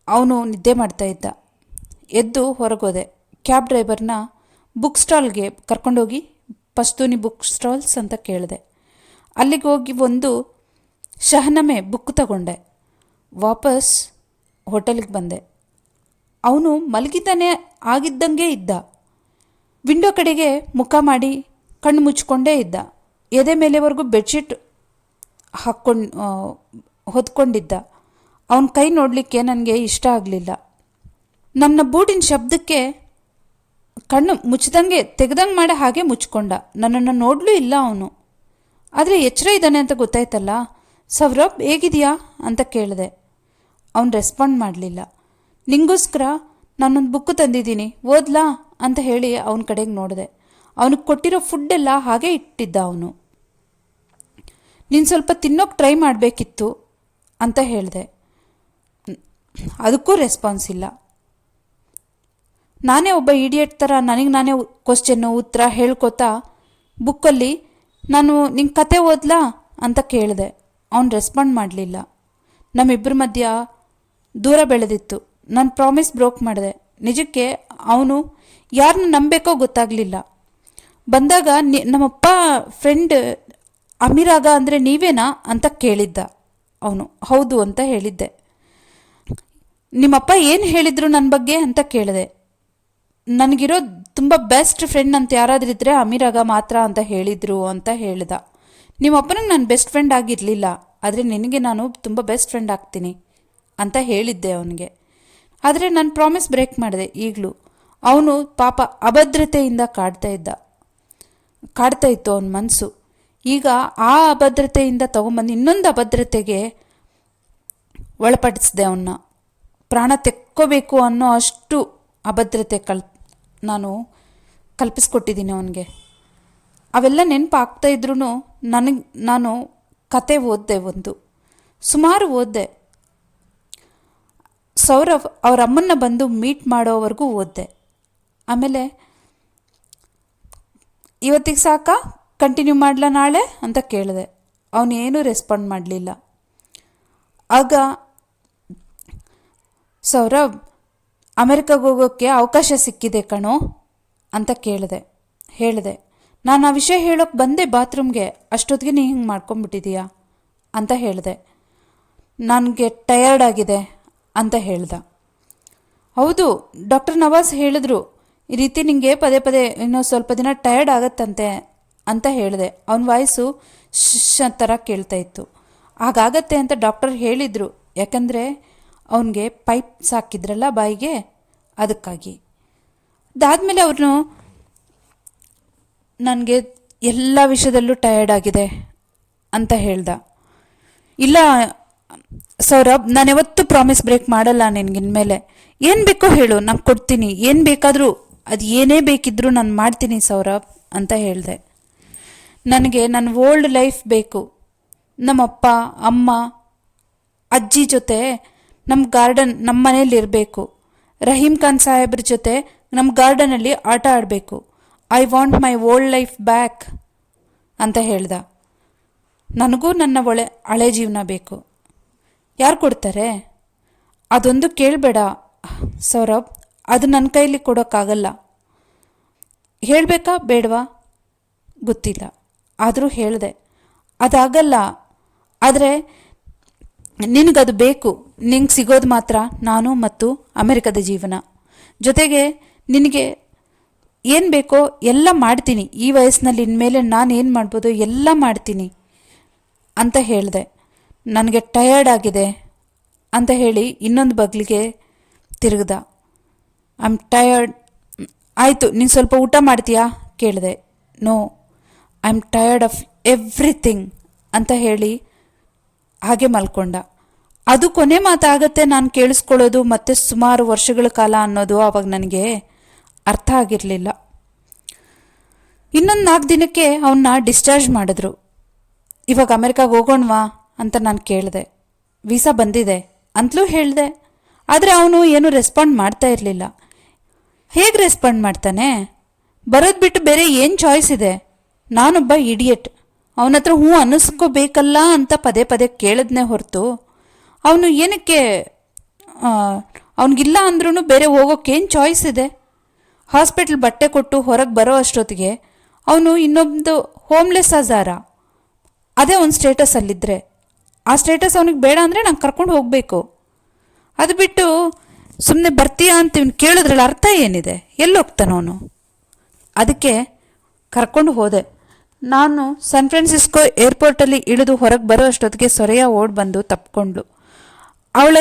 ಅವನು ನಿದ್ದೆ ಮಾಡ್ತಾ ಇದ್ದ. ಎದ್ದು ಹೊರಗೋದೆ. ಕ್ಯಾಬ್ ಡ್ರೈವರ್ನ ಬುಕ್ ಸ್ಟಾಲ್ಗೆ ಕರ್ಕೊಂಡೋಗಿ ಪಸ್ತೂನಿ ಬುಕ್ ಸ್ಟಾಲ್ಸ್ ಅಂತ ಕೇಳಿದೆ. ಅಲ್ಲಿಗೆ ಹೋಗಿ ಒಂದು ಶಹನಮೆ ಬುಕ್ ತಗೊಂಡೆ. ವಾಪಸ್ ಹೋಟೆಲ್ಗೆ ಬಂದೆ. ಅವನು ಮಲಗಿದ್ದಾನೆ ಆಗಿದ್ದಂಗೆ ಇದ್ದ. ವಿಂಡೋ ಕಡೆಗೆ ಮುಖ ಮಾಡಿ ಕಣ್ಣು ಮುಚ್ಕೊಂಡೇ ಇದ್ದ. ಎದೆ ಮೇಲೆವರೆಗೂ ಬೆಡ್ಶೀಟ್ ಹೊದ್ಕೊಂಡಿದ್ದ. ಅವನ ಕೈ ನೋಡಲಿಕ್ಕೆ ನನಗೆ ಇಷ್ಟ ಆಗಲಿಲ್ಲ. ನನ್ನ ಬೂಟಿನ ಶಬ್ದಕ್ಕೆ ಕಣ್ಣು ಮುಚ್ಚಿದಂಗೆ ತೆಗೆದಂಗೆ ಮಾಡಿ ಹಾಗೆ ಮುಚ್ಕೊಂಡ. ನನ್ನನ್ನು ನೋಡಲೂ ಇಲ್ಲ ಅವನು. ಆದರೆ ಎಚ್ಚರ ಇದ್ದಾನೆ ಅಂತ ಗೊತ್ತಾಯ್ತಲ್ಲ. ಸೌರಭ್ ಹೇಗಿದೆಯಾ ಅಂತ ಕೇಳಿದೆ. ಅವನು ರೆಸ್ಪಾಂಡ್ ಮಾಡಲಿಲ್ಲ. ನಿಂಗೋಸ್ಕರ ನಾನೊಂದು ಬುಕ್ಕು ತಂದಿದ್ದೀನಿ, ಓದ್ಲಾ ಅಂತ ಹೇಳಿ ಅವನ ಕಡೆಗೆ ನೋಡಿದೆ. ಅವನಿಗೆ ಕೊಟ್ಟಿರೋ ಫುಡ್ಡೆಲ್ಲ ಹಾಗೆ ಇಟ್ಟಿದ್ದ. ಅವನು ನೀನು ಸ್ವಲ್ಪ ತಿನ್ನೋಕೆ ಟ್ರೈ ಮಾಡಬೇಕಿತ್ತು ಅಂತ ಹೇಳಿದೆ. ಅದಕ್ಕೂ ರೆಸ್ಪಾನ್ಸ್ ಇಲ್ಲ. ನಾನೇ ಒಬ್ಬ ಇಡಿಯಟ್ ಥರ ನನಗೆ ನಾನೇ ಕ್ವಶ್ಚನ್ನು ಉತ್ತರ ಹೇಳ್ಕೊತಾ ಬುಕ್ಕಲ್ಲಿ ನಾನು ನಿಂಗೆ ಕತೆ ಓದ್ಲಾ ಅಂತ ಕೇಳಿದೆ. ಅವನು ರೆಸ್ಪಾಂಡ್ ಮಾಡಲಿಲ್ಲ. ನಮ್ಮಿಬ್ಬರ ಮಧ್ಯ ದೂರ ಬೆಳೆದಿತ್ತು. ನಾನು ಪ್ರಾಮಿಸ್ ಬ್ರೋಕ್ ಮಾಡಿದೆ. ನಿಜಕ್ಕೆ ಅವನು ಯಾರನ್ನ ನಂಬಬೇಕೋ ಗೊತ್ತಾಗಲಿಲ್ಲ. ಬಂದಾಗ ನಮ್ಮಪ್ಪ ಫ್ರೆಂಡ್ ಅಮೀರಾಗ ಅಂದರೆ ನೀವೇನಾ ಅಂತ ಕೇಳಿದ್ದ. ಅವನು ಹೌದು ಅಂತ ಹೇಳಿದ್ದೆ. ನಿಮ್ಮಪ್ಪ ಏನು ಹೇಳಿದರು ನನ್ನ ಬಗ್ಗೆ ಅಂತ ಕೇಳಿದೆ. ನನಗಿರೋ ತುಂಬ ಬೆಸ್ಟ್ ಫ್ರೆಂಡ್ ಅಂತ ಯಾರಾದ್ರೂ ಇದ್ದರೆ ಅಮೀರಾಗ ಮಾತ್ರ ಅಂತ ಹೇಳಿದರು ಅಂತ ಹೇಳ್ದ. ನಿಮ್ಮಪ್ಪನಿಗೆ ನಾನು ಬೆಸ್ಟ್ ಫ್ರೆಂಡ್ ಆಗಿರಲಿಲ್ಲ, ಆದರೆ ನಿನಗೆ ನಾನು ತುಂಬ ಬೆಸ್ಟ್ ಫ್ರೆಂಡ್ ಆಗ್ತೀನಿ ಅಂತ ಹೇಳಿದ್ದೆ ಅವನಿಗೆ. ಆದರೆ ನಾನು ಪ್ರಾಮಿಸ್ ಬ್ರೇಕ್ ಮಾಡಿದೆ. ಈಗಲೂ ಅವನು ಪಾಪ ಅಭದ್ರತೆಯಿಂದ ಕಾಡ್ತಾ ಇತ್ತು ಅವನ ಮನಸ್ಸು. ಈಗ ಆ ಅಭದ್ರತೆಯಿಂದ ತೊಗೊಂಬಂದು ಇನ್ನೊಂದು ಅಭದ್ರತೆಗೆ ಒಳಪಡಿಸಿದೆ ಅವನ್ನ. ಪ್ರಾಣ ತೆಕ್ಕೋಬೇಕು ಅನ್ನೋ ಅಷ್ಟು ಅಭದ್ರತೆ ನಾನು ಕಲ್ಪಿಸ್ಕೊಟ್ಟಿದ್ದೀನಿ ಅವನಿಗೆ. ಅವೆಲ್ಲ ನೆನಪಾಗ್ತಾ ಇದ್ರೂ ನಾನು ಕತೆ ಓದಿದೆ, ಸುಮಾರು ಓದಿದೆ. ಸೌರವ್ ಅವ್ರ ಅಮ್ಮನ್ನ ಬಂದು ಮೀಟ್ ಮಾಡೋವರೆಗೂ ಓದಿದೆ. ಆಮೇಲೆ ಇವತ್ತಿಗೆ ಸಾಕಾ, ಕಂಟಿನ್ಯೂ ಮಾಡಲಾ ನಾಳೆ ಅಂತ ಕೇಳಿದೆ. ಅವನೇನೂ ರೆಸ್ಪಾಂಡ್ ಮಾಡಲಿಲ್ಲ. ಆಗ ಸೌರವ್ ಅಮೆರಿಕಾಗೆ ಹೋಗೋಕ್ಕೆ ಅವಕಾಶ ಸಿಕ್ಕಿದೆ ಕಣೋ ಅಂತ ಹೇಳಿದೆ. ನಾನು ಆ ವಿಷಯ ಹೇಳೋಕ್ಕೆ ಬಂದೆ ಬಾತ್ರೂಮ್ಗೆ, ಅಷ್ಟೊತ್ತಿಗೆ ನೀ ಹಿಂಗೆ ಮಾಡ್ಕೊಂಬಿಟ್ಟಿದೀಯಾ ಅಂತ ಹೇಳಿದೆ. ನನಗೆ ಟಯರ್ಡ್ ಆಗಿದೆ ಅಂತ ಹೇಳ್ದ. ಹೌದು, ಡಾಕ್ಟರ್ ನವಾಜ್ ಹೇಳಿದ್ರು ಈ ರೀತಿ ನಿಂಗೆ ಪದೇ ಪದೇ ಇನ್ನೂ ಸ್ವಲ್ಪ ದಿನ ಟಯರ್ಡ್ ಆಗತ್ತಂತೆ ಅಂತ ಹೇಳಿದೆ. ಅವನ ವಾಯ್ಸು ಥರ ಕೇಳ್ತಾ ಇತ್ತು. ಹಾಗಾಗತ್ತೆ ಅಂತ ಡಾಕ್ಟರ್ ಹೇಳಿದರು, ಯಾಕಂದರೆ ಅವನಿಗೆ ಪೈಪ್ಸ್ ಹಾಕಿದ್ರಲ್ಲ ಬಾಯಿಗೆ, ಅದಕ್ಕಾಗಿ. ಅದಾದಮೇಲೆ ಅವನು ನನಗೆ ಎಲ್ಲ ವಿಷಯದಲ್ಲೂ ಟಯರ್ಡ್ ಆಗಿದೆ ಅಂತ ಹೇಳ್ದ. ಇಲ್ಲ ಸೌರಭ್, ನಾನು ಯಾವತ್ತೂ ಪ್ರಾಮಿಸ್ ಬ್ರೇಕ್ ಮಾಡಲ್ಲ ನಿನಗಿನ್ಮೇಲೆ. ಏನು ಬೇಕೋ ಹೇಳು, ನಾನು ಕೊಡ್ತೀನಿ. ಏನು ಬೇಕಾದರೂ, ಅದು ಏನೇ ಬೇಕಿದ್ರೂ ನಾನು ಮಾಡ್ತೀನಿ ಸೌರಭ್ ಅಂತ ಹೇಳಿದೆ. ನನಗೆ ನನ್ನ ಓಲ್ಡ್ ಲೈಫ್ ಬೇಕು. ನಮ್ಮಪ್ಪ ಅಮ್ಮ ಅಜ್ಜಿ ಜೊತೆ ನಮ್ಮ ಮನೇಲಿರಬೇಕು. ರಹೀಮ್ ಖಾನ್ ಸಾಹೇಬ್ರ ಜೊತೆ ನಮ್ಮ ಗಾರ್ಡನಲ್ಲಿ ಆಟ ಆಡಬೇಕು. I want my old life back ಅಂತ ಹೇಳ್ದ. ನನಗೂ ನನ್ನ ಹಳೆ ಜೀವನ ಬೇಕು. ಯಾರು ಕೊಡ್ತಾರೆ? ಅದೊಂದು ಕೇಳಬೇಡ ಸೌರಭ್, ಅದು ನನ್ನ ಕೈಲಿ ಕೊಡೋಕ್ಕಾಗಲ್ಲ. ಹೇಳಬೇಕಾ ಬೇಡವಾ ಗೊತ್ತಿಲ್ಲ, ಆದರೂ ಹೇಳಿದೆ. ಅದಾಗಲ್ಲ, ಆದರೆ ನಿನಗದು ಬೇಕು. ನಿಂಗೆ ಸಿಗೋದು ಮಾತ್ರ ನಾನು ಮತ್ತು ಅಮೆರಿಕದ ಜೀವನ. ಜೊತೆಗೆ ನಿನಗೆ ಏನು ಬೇಕೋ ಎಲ್ಲ ಮಾಡ್ತೀನಿ. ಈ ವಯಸ್ಸಿನಲ್ಲಿ ಇನ್ಮೇಲೆ ನಾನು ಏನು ಮಾಡ್ಬೋದು ಎಲ್ಲ ಮಾಡ್ತೀನಿ ಅಂತ ಹೇಳಿದೆ. ನನಗೆ ಟಯರ್ಡ್ ಆಗಿದೆ ಅಂತ ಹೇಳಿ ಇನ್ನೊಂದು ಬಗ್ಲಿಗೆ ತಿರುಗ್ದ. I am tired. ಆಯಿತು, ನೀನು ಸ್ವಲ್ಪ ಊಟ ಮಾಡ್ತೀಯಾ ಕೇಳಿದೆ. No, I am tired of everything ಅಂತ ಹೇಳಿ ಹಾಗೆ ಮಲ್ಕೊಂಡ. ಅದು ಕೊನೆ ಮಾತಾಗತ್ತೆ ನಾನು ಕೇಳಿಸ್ಕೊಳ್ಳೋದು ಮತ್ತೆ ಸುಮಾರು ವರ್ಷಗಳ ಕಾಲ ಅನ್ನೋದು ಆವಾಗ ನನಗೆ ಅರ್ಥ ಆಗಿರಲಿಲ್ಲ. ಇನ್ನೊಂದು 4 ದಿನಕ್ಕೆ ಅವನ್ನ ಡಿಸ್ಚಾರ್ಜ್ ಮಾಡಿದ್ರು. ಇವಾಗ ಅಮೆರಿಕಾಗೆ ಹೋಗೋಣವಾ ಅಂತ ನಾನು ಕೇಳಿದೆ. ವೀಸಾ ಬಂದಿದೆ ಅಂತಲೂ ಹೇಳಿದೆ. ಆದರೆ ಅವನು ಏನೂ ರೆಸ್ಪಾಂಡ್ ಮಾಡ್ತಾ ಇರಲಿಲ್ಲ. ಹೇಗೆ ರೆಸ್ಪಾಂಡ್ ಮಾಡ್ತಾನೆ? ಬರೋದು ಬಿಟ್ಟು ಬೇರೆ ಏನು ಚಾಯ್ಸ್ ಇದೆ? ನಾನೊಬ್ಬ ಇಡಿಯಟ್. ಅವನ ಹತ್ರ ಹ್ಞೂ ಅನ್ನಿಸ್ಕೋಬೇಕಲ್ಲ ಅಂತ ಪದೇ ಪದೇ ಕೇಳಿದ್ನೇ ಹೊರತು ಅವನು ಏನಕ್ಕೆ ಅವನಿಗಿಲ್ಲ ಅಂದ್ರೂ ಬೇರೆ ಹೋಗೋಕ್ಕೇನು ಚಾಯ್ಸ್ ಇದೆ? ಹಾಸ್ಪಿಟ್ಲ್ ಬಟ್ಟೆ ಕೊಟ್ಟು ಹೊರಗೆ ಬರೋ ಅಷ್ಟೊತ್ತಿಗೆ ಅವನು ಇನ್ನೊಂದು ಹೋಮ್ಲೆಸ್ ಅಜಾರ. ಅದೇ ಒಂದು ಸ್ಟೇಟಸಲ್ಲಿದ್ದರೆ ಆ ಸ್ಟೇಟಸ್ ಅವನಿಗೆ ಬೇಡ ಅಂದರೆ ನಾನು ಕರ್ಕೊಂಡು ಹೋಗಬೇಕು. ಅದು ಬಿಟ್ಟು ಸುಮ್ಮನೆ ಬರ್ತೀಯಾ ಅಂತ ಇವ್ನು ಕೇಳಿದ್ರಲ್ಲಿ ಅರ್ಥ ಏನಿದೆ? ಎಲ್ಲಿ ಹೋಗ್ತಾನವನು? ಅದಕ್ಕೆ ಕರ್ಕೊಂಡು ಹೋದೆ. ನಾನು ಸ್ಯಾನ್ ಫ್ರಾನ್ಸಿಸ್ಕೋ ಏರ್ಪೋರ್ಟಲ್ಲಿ ಇಳಿದು ಹೊರಗೆ ಬರೋ ಅಷ್ಟೊತ್ತಿಗೆ ಸೊರೆಯ ಓಡ್ ಬಂದು ತಪ್ಪಿಕೊಂಡ್ಳು. ಅವಳ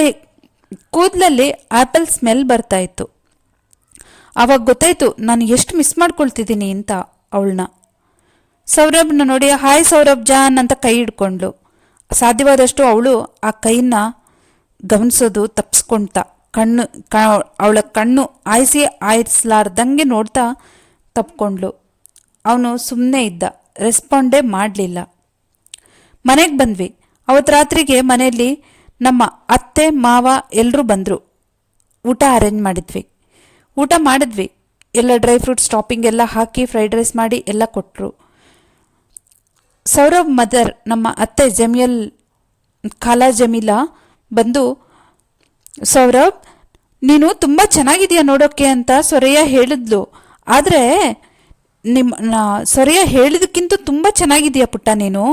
ಕೂದಲಲ್ಲಿ ಆ್ಯಪಲ್ ಸ್ಮೆಲ್ ಬರ್ತಾ ಇತ್ತು. ಆವಾಗ ಗೊತ್ತಾಯಿತು ನಾನು ಎಷ್ಟು ಮಿಸ್ ಮಾಡ್ಕೊಳ್ತಿದ್ದೀನಿ ಅಂತ ಅವಳನ್ನ. ಸೌರಭ್ನ ನೋಡಿ ಹಾಯ್ ಸೌರಭ್ ಜಾನ್ ಅಂತ ಕೈ ಹಿಡ್ಕೊಂಡ್ಳು. ಸಾಧ್ಯವಾದಷ್ಟು ಅವಳು ಆ ಕೈನ ಗಮನಿಸೋದು ತಪ್ಪಿಸ್ಕೊಳ್ತಾ ಅವಳ ಕಣ್ಣು ಆಯಿಸ್ಲಾರ್ದಂಗೆ ನೋಡ್ತಾ ತಪ್ಕೊಂಡ್ಳು. ಅವನು ಸುಮ್ಮನೆ ಇದ್ದ, ರೆಸ್ಪಾಂಡೇ ಮಾಡಲಿಲ್ಲ. ಮನೆಗೆ ಬಂದ್ವಿ. ಅವತ್ತು ರಾತ್ರಿಗೆ ಮನೆಯಲ್ಲಿ ನಮ್ಮ ಅತ್ತೆ ಮಾವ ಎಲ್ಲರೂ ಬಂದರು. ಊಟ ಅರೇಂಜ್ ಮಾಡಿದ್ವಿ. ಎಲ್ಲ ಡ್ರೈ ಫ್ರೂಟ್ಸ್ ಟಾಪಿಂಗ್ ಎಲ್ಲ ಹಾಕಿ ಫ್ರೈಡ್ ರೈಸ್ ಮಾಡಿ ಎಲ್ಲ ಕೊಟ್ಟರು. ಸೌರಭ್ ಮದರ್ ನಮ್ಮ ಅತ್ತೆ ಖಾಲಾ ಜಮೀಲಾ ಬಂದು, ಸೌರಭ್ ನೀನು ತುಂಬ ಚೆನ್ನಾಗಿದೆಯಾ ನೋಡೋಕ್ಕೆ ಅಂತ ಸೊರೆಯ ಹೇಳಿದ್ಲು. ಆದರೆ ಸೊರೆಯ ಹೇಳಿದಕ್ಕಿಂತ ತುಂಬ ಚೆನ್ನಾಗಿದೆಯಾ ಪುಟ್ಟ ನೀನು,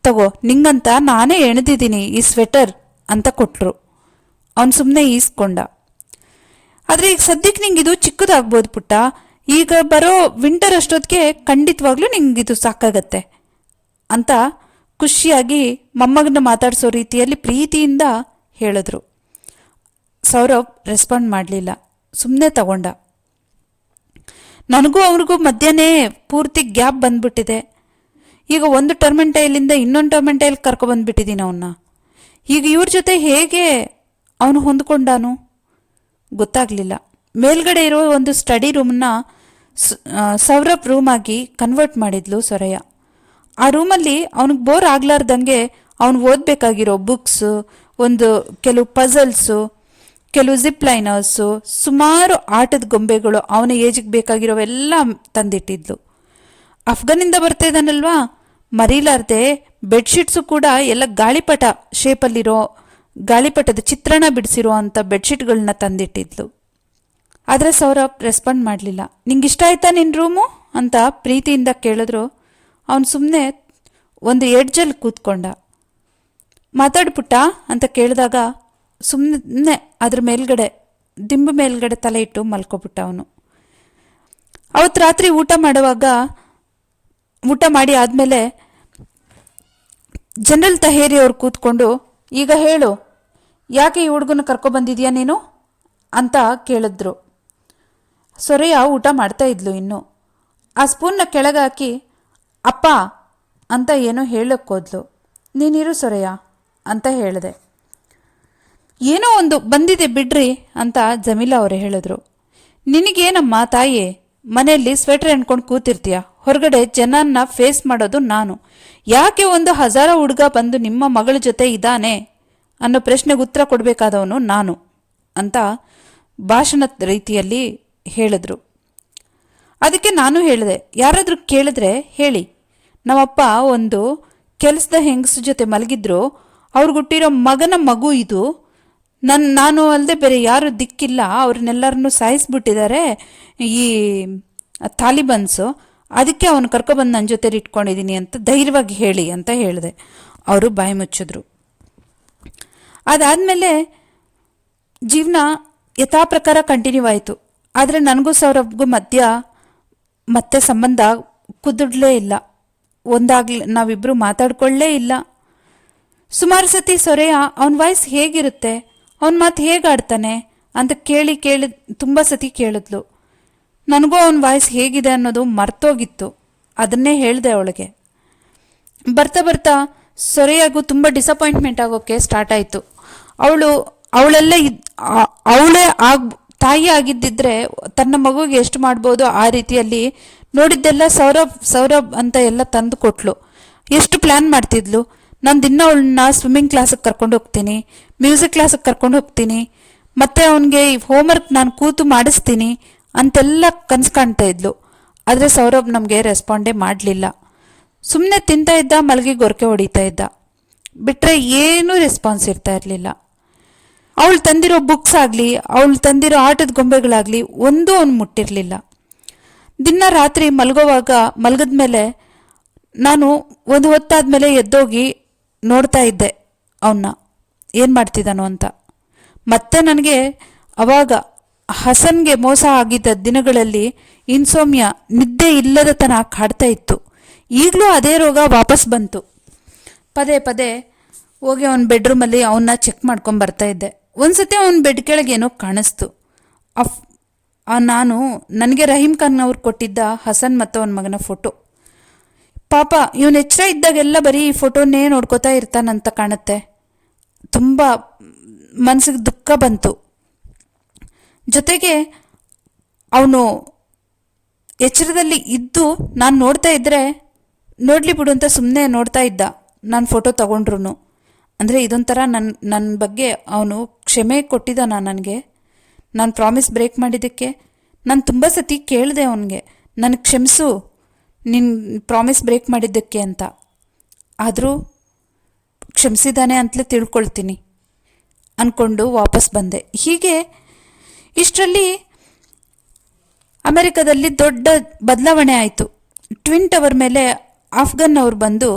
ತಗೋ ನಿಂಗಂತ ನಾನೇ ಎಣೆದಿದ್ದೀನಿ ಈ ಸ್ವೆಟರ್ ಅಂತ ಕೊಟ್ಟರು. ಅವನು ಸುಮ್ಮನೆ ಈಸ್ಕೊಂಡ. ಆದರೆ ಈಗ ಸದ್ಯಕ್ಕೆ ನಿಂಗಿದು ಚಿಕ್ಕದಾಗ್ಬೋದು ಪುಟ್ಟ, ಈಗ ಬರೋ ವಿಂಟರ್ ಅಷ್ಟೊತ್ತಿಗೆ ಖಂಡಿತವಾಗ್ಲೂ ನಿಂಗಿದು ಸಾಕಾಗತ್ತೆ ಅಂತ ಖುಷಿಯಾಗಿ ಮೊಮ್ಮಗನ ಮಾತಾಡಿಸೋ ರೀತಿಯಲ್ಲಿ ಪ್ರೀತಿಯಿಂದ ಹೇಳಿದ್ರು. ಸೌರಭ್ ರೆಸ್ಪಾಂಡ್ ಮಾಡಲಿಲ್ಲ, ಸುಮ್ಮನೆ ತಗೊಂಡ. ನನಗೂ ಅವ್ರಿಗೂ ಮಧ್ಯಾಹ್ನ ಪೂರ್ತಿ ಗ್ಯಾಪ್ ಬಂದ್ಬಿಟ್ಟಿದೆ. ಈಗ ಒಂದು ಟರ್ಮೆಂಟೈಲಿಂದ ಇನ್ನೊಂದು ಟರ್ಮೆಂಟೈಲ್ ಕರ್ಕೊಬಂದ್ಬಿಟ್ಟಿದ್ದೀನಿ ಅವನ್ನ. ಈಗ ಇವ್ರ ಜೊತೆ ಹೇಗೆ ಅವನು ಹೊಂದ್ಕೊಂಡಾನು ಗೊತ್ತಾಗಲಿಲ್ಲ. ಮೇಲ್ಗಡೆ ಇರೋ ಒಂದು ಸ್ಟಡಿ ರೂಮನ್ನ ಸೌರಭ್ ರೂಮಾಗಿ ಕನ್ವರ್ಟ್ ಮಾಡಿದ್ಲು ಸೊರೆಯ. ಆ ರೂಮಲ್ಲಿ ಅವನಿಗೆ ಬೋರ್ ಆಗ್ಲಾರ್ದಂಗೆ ಅವನು ಓದಬೇಕಾಗಿರೋ ಬುಕ್ಸು, ಕೆಲವು ಪಝಲ್ಸು, ಕೆಲವು ಜಿಪ್ ಲೈನರ್ಸು, ಸುಮಾರು ಆಟದ ಗೊಂಬೆಗಳು, ಅವನ ಏಜಿಗೆ ಬೇಕಾಗಿರೋವೆಲ್ಲ ತಂದಿಟ್ಟಿದ್ಲು. ಅಫ್ಘಾನಿಂದ ಬರ್ತಾ ಇದ್ದಾನಲ್ವಾ, ಮರೀಲಾರ್ದೆ ಬೆಡ್ಶೀಟ್ಸು ಕೂಡ ಎಲ್ಲ ಗಾಳಿಪಟ ಶೇಪಲ್ಲಿರೋ ಗಾಳಿಪಟದ ಚಿತ್ರಣ ಬಿಡಿಸಿರೋ ಅಂಥ ಬೆಡ್ಶೀಟ್ಗಳನ್ನ ತಂದಿಟ್ಟಿದ್ಲು. ಆದರೆ ಸೌರಭ್ ರೆಸ್ಪಾಂಡ್ ಮಾಡಲಿಲ್ಲ. ನಿಂಗಿಷ್ಟ ಆಯ್ತಾ ನಿನ್ನ ರೂಮು ಅಂತ ಪ್ರೀತಿಯಿಂದ ಕೇಳಿದ್ರು. ಅವನು ಸುಮ್ಮನೆ ಒಂದು ಎಡ್ಜಲ್ಲಿ ಕೂತ್ಕೊಂಡ. ಮಾತಾಡ್ಪುಟ್ಟ ಅಂತ ಕೇಳಿದಾಗ ಸುಮ್ಮನೆ ಅದ್ರ ಮೇಲ್ಗಡೆ ದಿಂಬು ಮೇಲ್ಗಡೆ ತಲೆ ಇಟ್ಟು ಮಲ್ಕೊಬಿಟ್ಟ ಅವನು. ಅವತ್ತು ರಾತ್ರಿ ಊಟ ಮಾಡಿ ಆದಮೇಲೆ ಜನರಲ್ ತಹೇರಿ ಅವ್ರು ಕೂತ್ಕೊಂಡು, ಈಗ ಹೇಳು, ಯಾಕೆ ಈ ಹುಡುಗನ ಕರ್ಕೊಬಂದಿದ್ಯಾ ನೀನು ಅಂತ ಕೇಳಿದ್ರು. ಸೊರೆಯ ಊಟ ಮಾಡ್ತಾ ಇದ್ಲು ಇನ್ನು. ಆ ಸ್ಪೂನ್ನ ಕೆಳಗೆ ಹಾಕಿ ಅಪ್ಪ ಅಂತ ಏನೋ ಹೇಳೋಕ್ಕೋದ್ಲು. ನೀನಿರು ಸೊರೆಯ ಅಂತ ಹೇಳಿದೆ. ಏನೋ ಒಂದು ಬಂದಿದೆ ಬಿಡ್ರಿ ಅಂತ ಜಮೀಲಾ ಅವರೇ ಹೇಳಿದ್ರು. ನಿನಗೇನಮ್ಮ ತಾಯಿ, ಮನೆಯಲ್ಲಿ ಸ್ವೆಟರ್ ಹೆಣ್ಕೊಂಡು ಕೂತಿರ್ತೀಯ, ಹೊರಗಡೆ ಜನನ್ನ ಫೇಸ್ ಮಾಡೋದು ನಾನು. ಯಾಕೆ ಒಂದು 1000 ಹುಡುಗ ಬಂದು ನಿಮ್ಮ ಮಗಳ ಜೊತೆ ಇದ್ದಾನೆ ಅನ್ನೋ ಪ್ರಶ್ನೆಗೆ ಉತ್ತರ ಕೊಡಬೇಕಾದವನು ನಾನು ಅಂತ ಭಾಷಣದ ರೀತಿಯಲ್ಲಿ ಹೇಳಿದ್ರು. ಅದಕ್ಕೆ ನಾನು ಹೇಳಿದೆ, ಯಾರಾದರೂ ಕೇಳಿದ್ರೆ ಹೇಳಿ, ನಮ್ಮಪ್ಪ ಒಂದು ಕೆಲಸದ ಹೆಂಗಸು ಜೊತೆ ಮಲಗಿದ್ರು, ಅವ್ರಿಗುಟ್ಟಿರೋ ಮಗನ ಮಗು ಇದು. ನಾನು ಅಲ್ಲದೆ ಬೇರೆ ಯಾರು ದಿಕ್ಕಿಲ್ಲ, ಅವ್ರನ್ನೆಲ್ಲರನ್ನೂ ಸಾಯಿಸ್ಬಿಟ್ಟಿದ್ದಾರೆ ಈ ತಾಲಿಬನ್ಸು, ಅದಕ್ಕೆ ಅವನು ಕರ್ಕೊಬಂದು ನನ್ನ ಜೊತೆ ಇಟ್ಕೊಂಡಿದ್ದೀನಿ ಅಂತ ಧೈರ್ಯವಾಗಿ ಹೇಳಿ ಅಂತ ಹೇಳಿದೆ. ಅವರು ಬಾಯಿ ಮುಚ್ಚಿದ್ರು. ಅದಾದಮೇಲೆ ಜೀವನ ಯಥಾ ಪ್ರಕಾರ ಕಂಟಿನ್ಯೂ ಆಯಿತು. ಆದರೆ ನನಗೂ ಸೌರಭ್ಗೂ ಮಧ್ಯ ಮತ್ತೆ ಸಂಬಂಧ ಕುದುಡ್ಲೇ ಇಲ್ಲ, ನಾವಿಬ್ಬರು ಮಾತಾಡ್ಕೊಳ್ಳೇ ಇಲ್ಲ. ಸುಮಾರು ಸತಿ ಸೊರೆಯ ಅವನ ವಾಯ್ಸ್ ಹೇಗಿರುತ್ತೆ, ಅವನ ಮಾತು ಹೇಗಾಡ್ತಾನೆ ಅಂತ ಕೇಳಿ ತುಂಬ ಸತಿ ಕೇಳಿದ್ಲು. ನನಗೂ ಅವನ ವಾಯ್ಸ್ ಹೇಗಿದೆ ಅನ್ನೋದು ಮರ್ತೋಗಿತ್ತು. ಅದನ್ನೇ ಹೇಳಿದೆ ಅವಳಿಗೆ. ಬರ್ತಾ ಬರ್ತಾ ಸೊರೆಯಾಗೂ ತುಂಬ ಡಿಸಪಾಯಿಂಟ್ಮೆಂಟ್ ಆಗೋಕ್ಕೆ ಸ್ಟಾರ್ಟ್ ಆಯಿತು. ಅವಳಲ್ಲೇ ಅವಳೇ ತಾಯಿ ಆಗಿದ್ದಿದ್ರೆ ತನ್ನ ಮಗುಗೆ ಎಷ್ಟು ಮಾಡ್ಬೋದು ಆ ರೀತಿಯಲ್ಲಿ ನೋಡಿದ್ದೆಲ್ಲ ಸೌರಭ್ ಅಂತ ಎಲ್ಲ ತಂದು ಕೊಟ್ಲು. ಎಷ್ಟು ಪ್ಲ್ಯಾನ್ ಮಾಡ್ತಿದ್ಲು. ನಾನು ದಿನ ಅವಳನ್ನ ಸ್ವಿಮ್ಮಿಂಗ್ ಕ್ಲಾಸಿಗೆ ಕರ್ಕೊಂಡು ಹೋಗ್ತೀನಿ, ಮ್ಯೂಸಿಕ್ ಕ್ಲಾಸಿಗೆ ಕರ್ಕೊಂಡು ಹೋಗ್ತೀನಿ, ಮತ್ತು ಅವನಿಗೆ ಹೋಮ್ವರ್ಕ್ ನಾನು ಕೂತು ಮಾಡಿಸ್ತೀನಿ ಅಂತೆಲ್ಲ ಕನಸು ಕಾಣ್ತಾ ಇದ್ಲು. ಆದರೆ ಸೌರಭ್ ನಮಗೆ ರೆಸ್ಪಾಂಡೇ ಮಾಡಲಿಲ್ಲ. ಸುಮ್ಮನೆ ತಿಂತಾ ಇದ್ದ, ಮಲಗಿ ಗೊರಕೆ ಹೊಡಿತಾ ಇದ್ದ, ಬಿಟ್ಟರೆ ಏನೂ ರೆಸ್ಪಾನ್ಸ್ ಇರ್ತಾ ಇರಲಿಲ್ಲ. ಅವಳು ತಂದಿರೋ ಬುಕ್ಸ್ ಆಗಲಿ, ಅವಳು ತಂದಿರೋ ಆಟದ ಗೊಂಬೆಗಳಾಗಲಿ ಒಂದೂ ಅವನು ಮುಟ್ಟಿರಲಿಲ್ಲ. ದಿನ ರಾತ್ರಿ ಮಲಗದ ಮೇಲೆ ನಾನು ಒಂದು ಹೊತ್ತಾದ್ಮೇಲೆ ಎದ್ದೋಗಿ ನೋಡ್ತಾ ಇದ್ದೆ ಅವನ್ನ ಏನು ಮಾಡ್ತಿದ್ದಾನೋ ಅಂತ. ಮತ್ತೆ ನನಗೆ ಅವಾಗ ಹಸನ್ಗೆ ಮೋಸ ಆಗಿದ್ದ ದಿನಗಳಲ್ಲಿ ಇನ್ಸೋಮ್ಯಾ, ನಿದ್ದೆ ಇಲ್ಲದ ತನ ಕಾಡ್ತಾ ಇತ್ತು. ಈಗಲೂ ಅದೇ ರೋಗ ವಾಪಸ್ ಬಂತು. ಪದೇ ಪದೇ ಹೋಗಿ ಅವನ ಬೆಡ್ರೂಮಲ್ಲಿ ಅವನ್ನ ಚೆಕ್ ಮಾಡ್ಕೊಂಡು ಬರ್ತಾ ಇದ್ದೆ. ಒಂದ್ಸತಿ ಅವನ ಬೆಡ್ ಕೆಳಗೆ ಏನೋ ಕಾಣಿಸ್ತು. ನನಗೆ ರಹೀಮ್ ಖಾನ್ ಅವ್ರು ಕೊಟ್ಟಿದ್ದ ಹಸನ್ ಮತ್ತು ಅವನ ಮಗನ ಫೋಟೋ. ಪಾಪ ಇವನು ಎಚ್ಚರ ಇದ್ದಾಗೆಲ್ಲ ಬರೀ ಈ ಫೋಟೋನೇ ನೋಡ್ಕೋತಾ ಇರ್ತಾನಂತ ಕಾಣುತ್ತೆ. ತುಂಬ ಮನಸ್ಸಿಗೆ ದುಃಖ ಬಂತು. ಜೊತೆಗೆ ಅವನು ಎಚ್ಚರದಲ್ಲಿ ಇದ್ದು ನಾನು ನೋಡ್ತಾ ಇದ್ದರೆ ನೋಡಲಿ ಬಿಡು ಅಂತ ಸುಮ್ಮನೆ ನೋಡ್ತಾ ಇದ್ದ, ನಾನು ಫೋಟೋ ತಗೊಂಡ್ರು. ಅಂದರೆ ಇದೊಂಥರ ನನ್ನ ಬಗ್ಗೆ ಅವನು ಕ್ಷಮೆ ಕೊಟ್ಟಿದ್ದಾನ ನನಗೆ. ನಾನು ಪ್ರಾಮಿಸ್ ಬ್ರೇಕ್ ಮಾಡಿದ್ದಕ್ಕೆ ನಾನು ತುಂಬ ಸತಿ ಕೇಳಿದೆ ಅವನಿಗೆ, ನನಗೆ ಕ್ಷಮಿಸು ನಿನ್ನ ಪ್ರಾಮಿಸ್ ಬ್ರೇಕ್ ಮಾಡಿದ್ದಕ್ಕೆ ಅಂತ. ಆದರೂ ಕ್ಷಮಿಸಿದ್ದಾನೆ ಅಂತಲೇ ತಿಳ್ಕೊಳ್ತೀನಿ ಅಂದ್ಕೊಂಡು ವಾಪಸ್ ಬಂದೆ. ಹೀಗೆ ಇಷ್ಟರಲ್ಲಿ ಅಮೆರಿಕದಲ್ಲಿ ದೊಡ್ಡ ಬದಲಾವಣೆ ಆಯಿತು. ಟ್ವಿನ್ ಟವರ್ ಮೇಲೆ ಆಫ್ಘನ್ ಅವ್ರು ಬಂದು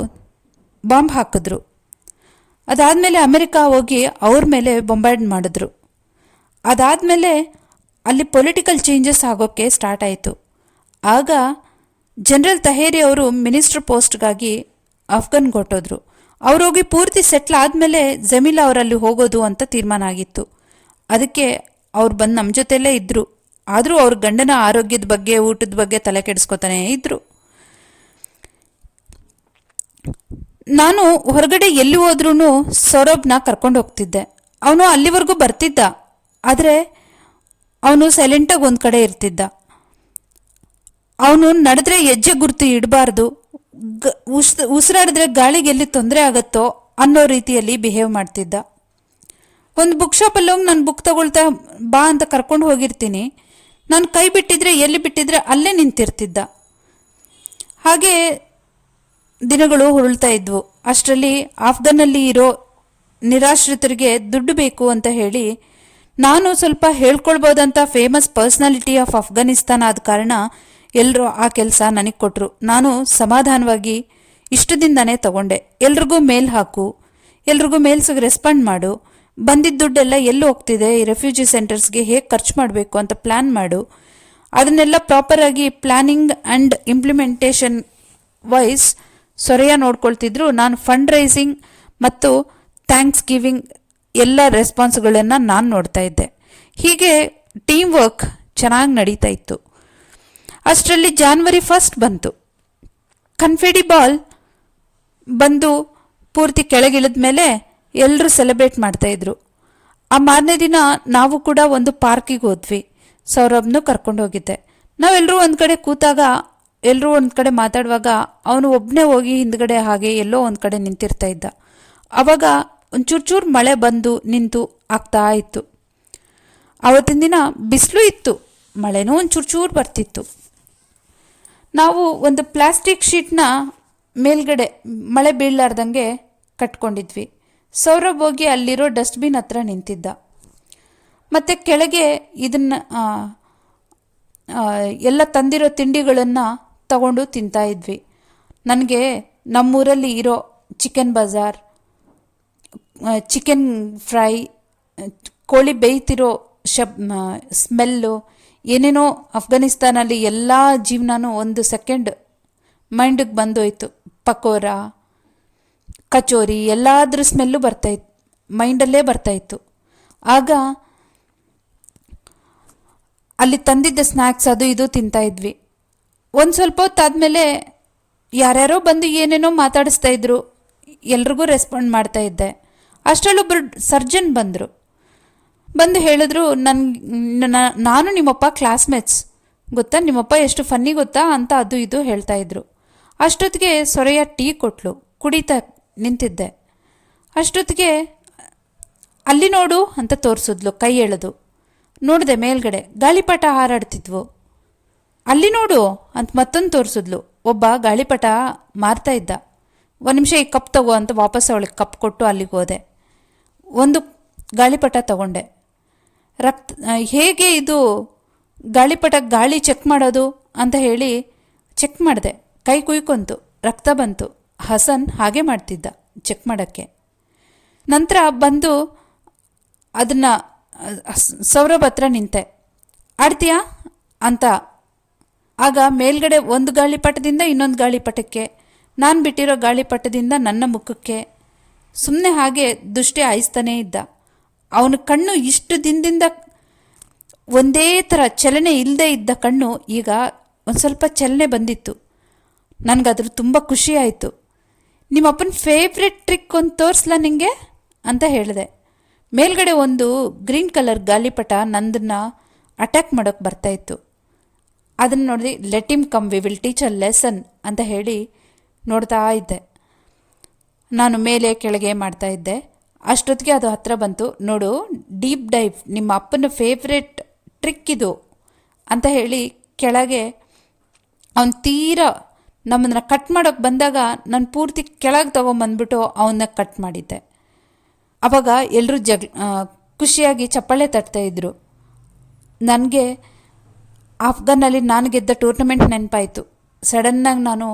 ಬಾಂಬ್ ಹಾಕಿದ್ರು. ಅದಾದಮೇಲೆ ಅಮೆರಿಕ ಹೋಗಿ ಅವ್ರ ಮೇಲೆ ಬೊಂಬಾರ್ಡ್ ಮಾಡಿದ್ರು. ಅದಾದಮೇಲೆ ಅಲ್ಲಿ ಪೊಲಿಟಿಕಲ್ ಚೇಂಜಸ್ ಆಗೋಕ್ಕೆ ಸ್ಟಾರ್ಟ್ ಆಯಿತು. ಆಗ ಜನರಲ್ ತಹೇರಿ ಅವರು ಮಿನಿಸ್ಟರ್ ಪೋಸ್ಟ್ಗಾಗಿ ಆಫ್ಘನ್ಗೆ ಹೊರಟೋದ್ರು. ಅವ್ರೋಗಿ ಪೂರ್ತಿ ಸೆಟ್ಲ್ ಆದಮೇಲೆ ಜಮೀಲಾ ಅವರಲ್ಲಿ ಹೋಗೋದು ಅಂತ ತೀರ್ಮಾನ ಆಗಿತ್ತು. ಅದಕ್ಕೆ ಅವ್ರು ಬಂದು ನಮ್ಮ ಜೊತೆಯಲ್ಲೇ ಇದ್ದರು. ಆದರೂ ಅವ್ರ ಗಂಡನ ಆರೋಗ್ಯದ ಬಗ್ಗೆ, ಊಟದ ಬಗ್ಗೆ ತಲೆ ಕೆಡಿಸ್ಕೊತಾನೇ ಇದ್ದರು. ನಾನು ಹೊರಗಡೆ ಎಲ್ಲಿ ಹೋದ್ರೂ ಸೌರಭ್ನ ಕರ್ಕೊಂಡು ಹೋಗ್ತಿದ್ದೆ. ಅವನು ಅಲ್ಲಿವರೆಗೂ ಬರ್ತಿದ್ದ, ಆದರೆ ಅವನು ಸೈಲೆಂಟಾಗಿ ಒಂದು ಕಡೆ ಇರ್ತಿದ್ದ. ಅವನು ನಡೆದ್ರೆ ಹೆಜ್ಜೆ ಗುರುತು ಇಡಬಾರ್ದು, ಉಸಿರಾಡಿದ್ರೆ ಗಾಳಿಗೆ ಎಲ್ಲಿ ತೊಂದರೆ ಆಗುತ್ತೋ ಅನ್ನೋ ರೀತಿಯಲ್ಲಿ ಬಿಹೇವ್ ಮಾಡ್ತಿದ್ದ. ಒಂದು ಬುಕ್ ಶಾಪಲ್ಲಿ ಹೋಗಿ ನಾನು ಬುಕ್ ತಗೊಳ್ತಾ ಬಾ ಅಂತ ಕರ್ಕೊಂಡು ಹೋಗಿರ್ತೀನಿ, ನಾನು ಕೈ ಬಿಟ್ಟಿದ್ರೆ ಎಲ್ಲಿ ಬಿಟ್ಟಿದ್ರೆ ಅಲ್ಲೇ ನಿಂತಿರ್ತಿದ್ದ. ಹಾಗೆ ದಿನಗಳು ಹುರುಳ್ತಾ ಇದ್ವು. ಅಷ್ಟರಲ್ಲಿ ಆಫ್ಘನ್ನಲ್ಲಿ ಇರೋ ನಿರಾಶ್ರಿತರಿಗೆ ದುಡ್ಡು ಬೇಕು ಅಂತ ಹೇಳಿ ನಾನು ಸ್ವಲ್ಪ ಹೇಳ್ಕೊಳ್ಬೋದಂತ ಫೇಮಸ್ ಪರ್ಸ್ನಾಲಿಟಿ ಆಫ್ ಅಫ್ಘಾನಿಸ್ತಾನ ಆದ ಕಾರಣ ಎಲ್ಲರೂ ಆ ಕೆಲಸ ನನಗೆ ಕೊಟ್ಟರು. ನಾನು ಸಮಾಧಾನವಾಗಿ ಇಷ್ಟದಿಂದಾನೇ ತಗೊಂಡೆ. ಎಲ್ರಿಗೂ ಮೇಲ್ ಹಾಕು, ಎಲ್ರಿಗೂ ಮೇಲ್ಸಿಗೆ ರೆಸ್ಪಾಂಡ್ ಮಾಡು, ಬಂದಿದ್ದ ದುಡ್ಡೆಲ್ಲ ಎಲ್ಲಿ ಹೋಗ್ತಿದೆ, ಈ ರೆಫ್ಯೂಜಿ ಸೆಂಟರ್ಸ್ಗೆ ಹೇಗೆ ಖರ್ಚು ಮಾಡಬೇಕು ಅಂತ ಪ್ಲ್ಯಾನ್ ಮಾಡು. ಅದನ್ನೆಲ್ಲ ಪ್ರಾಪರಾಗಿ ಪ್ಲ್ಯಾನಿಂಗ್ ಆ್ಯಂಡ್ ಇಂಪ್ಲಿಮೆಂಟೇಷನ್ ವೈಸ್ ಸೊರೆಯ ನೋಡ್ಕೊಳ್ತಿದ್ರು. ನಾನು ಫಂಡ್ ರೈಸಿಂಗ್ ಮತ್ತು ಥ್ಯಾಂಕ್ಸ್ ಗಿವಿಂಗ್ ಎಲ್ಲ ರೆಸ್ಪಾನ್ಸ್ಗಳನ್ನು ನಾನು ನೋಡ್ತಾ ಇದ್ದೆ. ಹೀಗೆ ಟೀಮ್ ವರ್ಕ್ ಚೆನ್ನಾಗಿ ನಡೀತಾ ಇತ್ತು. ಅಷ್ಟರಲ್ಲಿ January 1 ಬಂತು. ಕನ್ಫೆಡಿ ಬಾಲ್ ಬಂದು ಪೂರ್ತಿ ಕೆಳಗಿಳಿದ ಮೇಲೆ ಎಲ್ಲರೂ ಸೆಲೆಬ್ರೇಟ್ ಮಾಡ್ತಾಯಿದ್ರು. ಆ ಮಾರನೇ ದಿನ ನಾವು ಕೂಡ ಒಂದು ಪಾರ್ಕಿಗೆ ಹೋದ್ವಿ. ಸೌರಭ್ನು ಕರ್ಕೊಂಡು ಹೋಗಿದ್ದೆ. ನಾವೆಲ್ಲರೂ ಒಂದು ಕಡೆ ಕೂತಾಗ ಎಲ್ಲರೂ ಒಂದು ಕಡೆ ಮಾತಾಡುವಾಗ ಅವನು ಒಬ್ಬನೇ ಹೋಗಿ ಹಿಂದ್ಗಡೆ ಹಾಗೆ ಎಲ್ಲೋ ಒಂದು ಕಡೆ ನಿಂತಿರ್ತಾ ಇದ್ದ. ಆವಾಗ ಒಂಚೂರು ಮಳೆ ಬಂದು ನಿಂತು ಆಗ್ತಾ ಇತ್ತು. ಆವತ್ತಿನ ದಿನ ಬಿಸಿಲು ಇತ್ತು, ಮಳೆನೂ ಒಂಚೂರು ಬರ್ತಿತ್ತು. ನಾವು ಒಂದು ಪ್ಲಾಸ್ಟಿಕ್ ಶೀಟ್ನ ಮೇಲ್ಗಡೆ ಮಳೆ ಬೀಳಲಾರ್ದಂಗೆ ಕಟ್ಕೊಂಡಿದ್ವಿ. ಸೌರಭ್ ಹೋಗಿ ಅಲ್ಲಿರೋ ಡಸ್ಟ್ಬಿನ್ ಹತ್ರ ನಿಂತಿದ್ದ. ಮತ್ತು ಕೆಳಗೆ ಇದನ್ನು ಎಲ್ಲ ತಂದಿರೋ ತಿಂಡಿಗಳನ್ನು ತಗೊಂಡು ತಿಂತಾ ಇದ್ವಿ. ನನಗೆ ನಮ್ಮೂರಲ್ಲಿ ಇರೋ ಚಿಕನ್ ಬಜಾರ್, ಚಿಕನ್ ಫ್ರೈ, ಕೋಳಿ ಬೇಯ್ತಿರೋ ಸ್ಮೆಲ್ಲು, ಏನೇನೋ ಅಫ್ಘಾನಿಸ್ತಾನಲ್ಲಿ ಎಲ್ಲ ಜೀವನನೂ ಒಂದು ಸೆಕೆಂಡ್ ಮೈಂಡಿಗೆ ಬಂದೋಯ್ತು. ಪಕೋರ, ಕಚೋರಿ ಎಲ್ಲಾದ್ರ ಸ್ಮೆಲ್ಲು ಬರ್ತಾಯಿತ್ತು, ಮೈಂಡಲ್ಲೇ ಬರ್ತಾಯಿತ್ತು. ಆಗ ಅಲ್ಲಿ ತಂದಿದ್ದ ಸ್ನ್ಯಾಕ್ಸ್ ಅದು ಇದು ತಿಂತಾಯಿದ್ವಿ. ಒಂದು ಸ್ವಲ್ಪ ಹೊತ್ತಾದಮೇಲೆ ಯಾರ್ಯಾರೋ ಬಂದು ಏನೇನೋ ಮಾತಾಡಿಸ್ತಾ ಇದ್ರು, ಎಲ್ರಿಗೂ ರೆಸ್ಪಾಂಡ್ ಮಾಡ್ತಾ ಇದ್ದೆ. ಅಷ್ಟರಲ್ಲೊಬ್ಬರು ಸರ್ಜನ್ ಬಂದರು. ಬಂದು ಹೇಳಿದ್ರು, ನಾನು ನಿಮ್ಮಪ್ಪ ಕ್ಲಾಸ್ಮೇಟ್ಸ್, ಗೊತ್ತಾ, ನಿಮ್ಮಪ್ಪ ಎಷ್ಟು ಫನ್ನಿ ಗೊತ್ತಾ ಅಂತ ಅದು ಇದು ಹೇಳ್ತಾಯಿದ್ರು. ಅಷ್ಟೊತ್ತಿಗೆ ಸೊರೆಯ ಟೀ ಕೊಟ್ಲು, ಕುಡಿತಾ ನಿಂತಿದ್ದೆ. ಅಷ್ಟೊತ್ತಿಗೆ ಅಲ್ಲಿ ನೋಡು ಅಂತ ತೋರಿಸಿದ್ಲು, ಕೈ ಎಳೆದು. ನೋಡಿದೆ, ಮೇಲ್ಗಡೆ ಗಾಳಿಪಟ ಹಾರಾಡ್ತಿದ್ವು. ಅಲ್ಲಿ ನೋಡು ಅಂತ ಮತ್ತೊಂದು ತೋರಿಸಿದ್ಲು. ಒಬ್ಬ ಗಾಳಿಪಟ ಮಾರ್ತಾ ಇದ್ದ. ಒಂದು ನಿಮಿಷ ಈ ಕಪ್ ತಗೋ ಅಂತ ವಾಪಸ್ ಅವಳಿಗೆ ಕಪ್ ಕೊಟ್ಟು ಅಲ್ಲಿಗೆ ಹೋದೆ. ಒಂದು ಗಾಳಿಪಟ ತಗೊಂಡೆ. ಹೇಗೆ ಇದು ಗಾಳಿಪಟ ಗಾಳಿ ಚೆಕ್ ಮಾಡೋದು ಅಂತ ಹೇಳಿ ಚೆಕ್ ಮಾಡಿದೆ. ಕೈ ಕುಯ್ಕೊಂತು, ರಕ್ತ ಬಂತು. ಹಸನ್ ಹಾಗೆ ಮಾಡ್ತಿದ್ದ ಚೆಕ್ ಮಾಡೋಕ್ಕೆ. ನಂತರ ಬಂದು ಅದನ್ನು ಸೌರಭ್ ಹತ್ರ ನಿಂತೆ. ಆಡ್ತೀಯಾ ಅಂತ. ಆಗ ಮೇಲ್ಗಡೆ ಒಂದು ಗಾಳಿಪಟದಿಂದ ಇನ್ನೊಂದು ಗಾಳಿಪಟಕ್ಕೆ, ನಾನು ಬಿಟ್ಟಿರೋ ಗಾಳಿಪಟದಿಂದ ನನ್ನ ಮುಖಕ್ಕೆ ಸುಮ್ಮನೆ ಹಾಗೆ ದೃಷ್ಟಿ ಹಾಯಿಸ್ತಾನೇ ಇದ್ದ. ಅವನ ಕಣ್ಣು ಇಷ್ಟು ದಿನದಿಂದ ಒಂದೇ ಥರ ಚಲನೆ ಇಲ್ಲದೆ ಇದ್ದ ಕಣ್ಣು ಈಗ ಒಂದು ಸ್ವಲ್ಪ ಚಲನೆ ಬಂದಿತ್ತು. ನನಗದ್ರ ತುಂಬ ಖುಷಿ ಆಯಿತು. ನಿಮ್ಮಪ್ಪನ ಫೇವ್ರೆಟ್ ಟ್ರಿಕ್ ಒಂದು ತೋರಿಸ್ಲಾ ನಿಂಗೆ ಅಂತ ಹೇಳಿದೆ. ಮೇಲ್ಗಡೆ ಒಂದು ಗ್ರೀನ್ ಕಲರ್ ಗಾಳಿಪಟ ನಂದನ್ನು ಅಟ್ಯಾಕ್ ಮಾಡೋಕ್ಕೆ ಬರ್ತಾಯಿತ್ತು. ಅದನ್ನು ನೋಡಿ, let him come, we will teach a lesson ಅಂತ ಹೇಳಿ ನೋಡ್ತಾ ಇದ್ದೆ. ನಾನು ಮೇಲೆ ಕೆಳಗೆ ಮಾಡ್ತಾ ಇದ್ದೆ. ಅಷ್ಟೊತ್ತಿಗೆ ಅದು ಹತ್ರ ಬಂತು. ನೋಡು, ಡೀಪ್ ಡೈವ್, ನಿಮ್ಮ ಅಪ್ಪನ ಫೇವ್ರೆಟ್ ಟ್ರಿಕ್ ಇದು ಅಂತ ಹೇಳಿ ಕೆಳಗೆ ಅವನು ತೀರಾ ನಮ್ಮನ್ನು ಕಟ್ ಮಾಡೋಕ್ಕೆ ಬಂದಾಗ ನಾನು ಪೂರ್ತಿ ಕೆಳಗೆ ತೊಗೊಂಬಂದ್ಬಿಟ್ಟು ಅವನ್ನ ಕಟ್ ಮಾಡಿದ್ದೆ. ಆವಾಗ ಎಲ್ಲರೂ ಖುಷಿಯಾಗಿ ಚಪ್ಪಾಳೆ ತಟ್ತಾಯಿದ್ರು. ನನಗೆ ಆಫ್ಘನ್ನಲ್ಲಿ ನಾನು ಗೆದ್ದ ಟೂರ್ನಮೆಂಟ್ ನೆನಪಾಯಿತು. ಸಡನ್ನಾಗಿ ನಾನು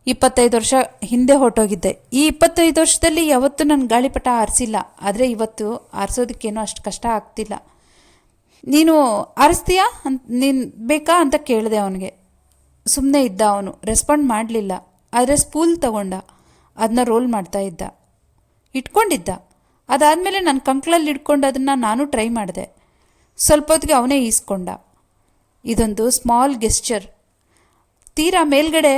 25 ವರ್ಷ ಹಿಂದೆ ಹೊರಟೋಗಿದ್ದೆ. ಈ 25 ವರ್ಷದಲ್ಲಿ ಯಾವತ್ತೂ ನಾನು ಗಾಳಿಪಟ ಆರಿಸಿಲ್ಲ. ಆದರೆ ಇವತ್ತು ಆರಿಸೋದಕ್ಕೇನೋ ಅಷ್ಟು ಕಷ್ಟ ಆಗ್ತಿಲ್ಲ. ನೀನು ಆರಿಸ್ತೀಯಾ ನೀನು ಬೇಕಾ ಅಂತ ಕೇಳಿದೆ ಅವನಿಗೆ. ಸುಮ್ಮನೆ ಇದ್ದ ಅವನು, ರೆಸ್ಪಾಂಡ್ ಮಾಡಲಿಲ್ಲ. ಆದರೆ ಸ್ಪೂಲ್ ತಗೊಂಡ, ಅದನ್ನ ರೋಲ್ ಮಾಡ್ತಾ ಇದ್ದ, ಇಟ್ಕೊಂಡಿದ್ದ. ಅದಾದಮೇಲೆ ನನ್ನ ಕಂಕ್ಳಲ್ಲಿ ಇಟ್ಕೊಂಡು ಅದನ್ನು ನಾನು ಟ್ರೈ ಮಾಡಿದೆ. ಸ್ವಲ್ಪ ಹೊತ್ತಿಗೆ ಅವನೇ ಈಸ್ಕೊಂಡ. ಇದೊಂದು ಸ್ಮಾಲ್ ಗೆಸ್ಚರ್. ತೀರಾ ಮೇಲ್ಗಡೆ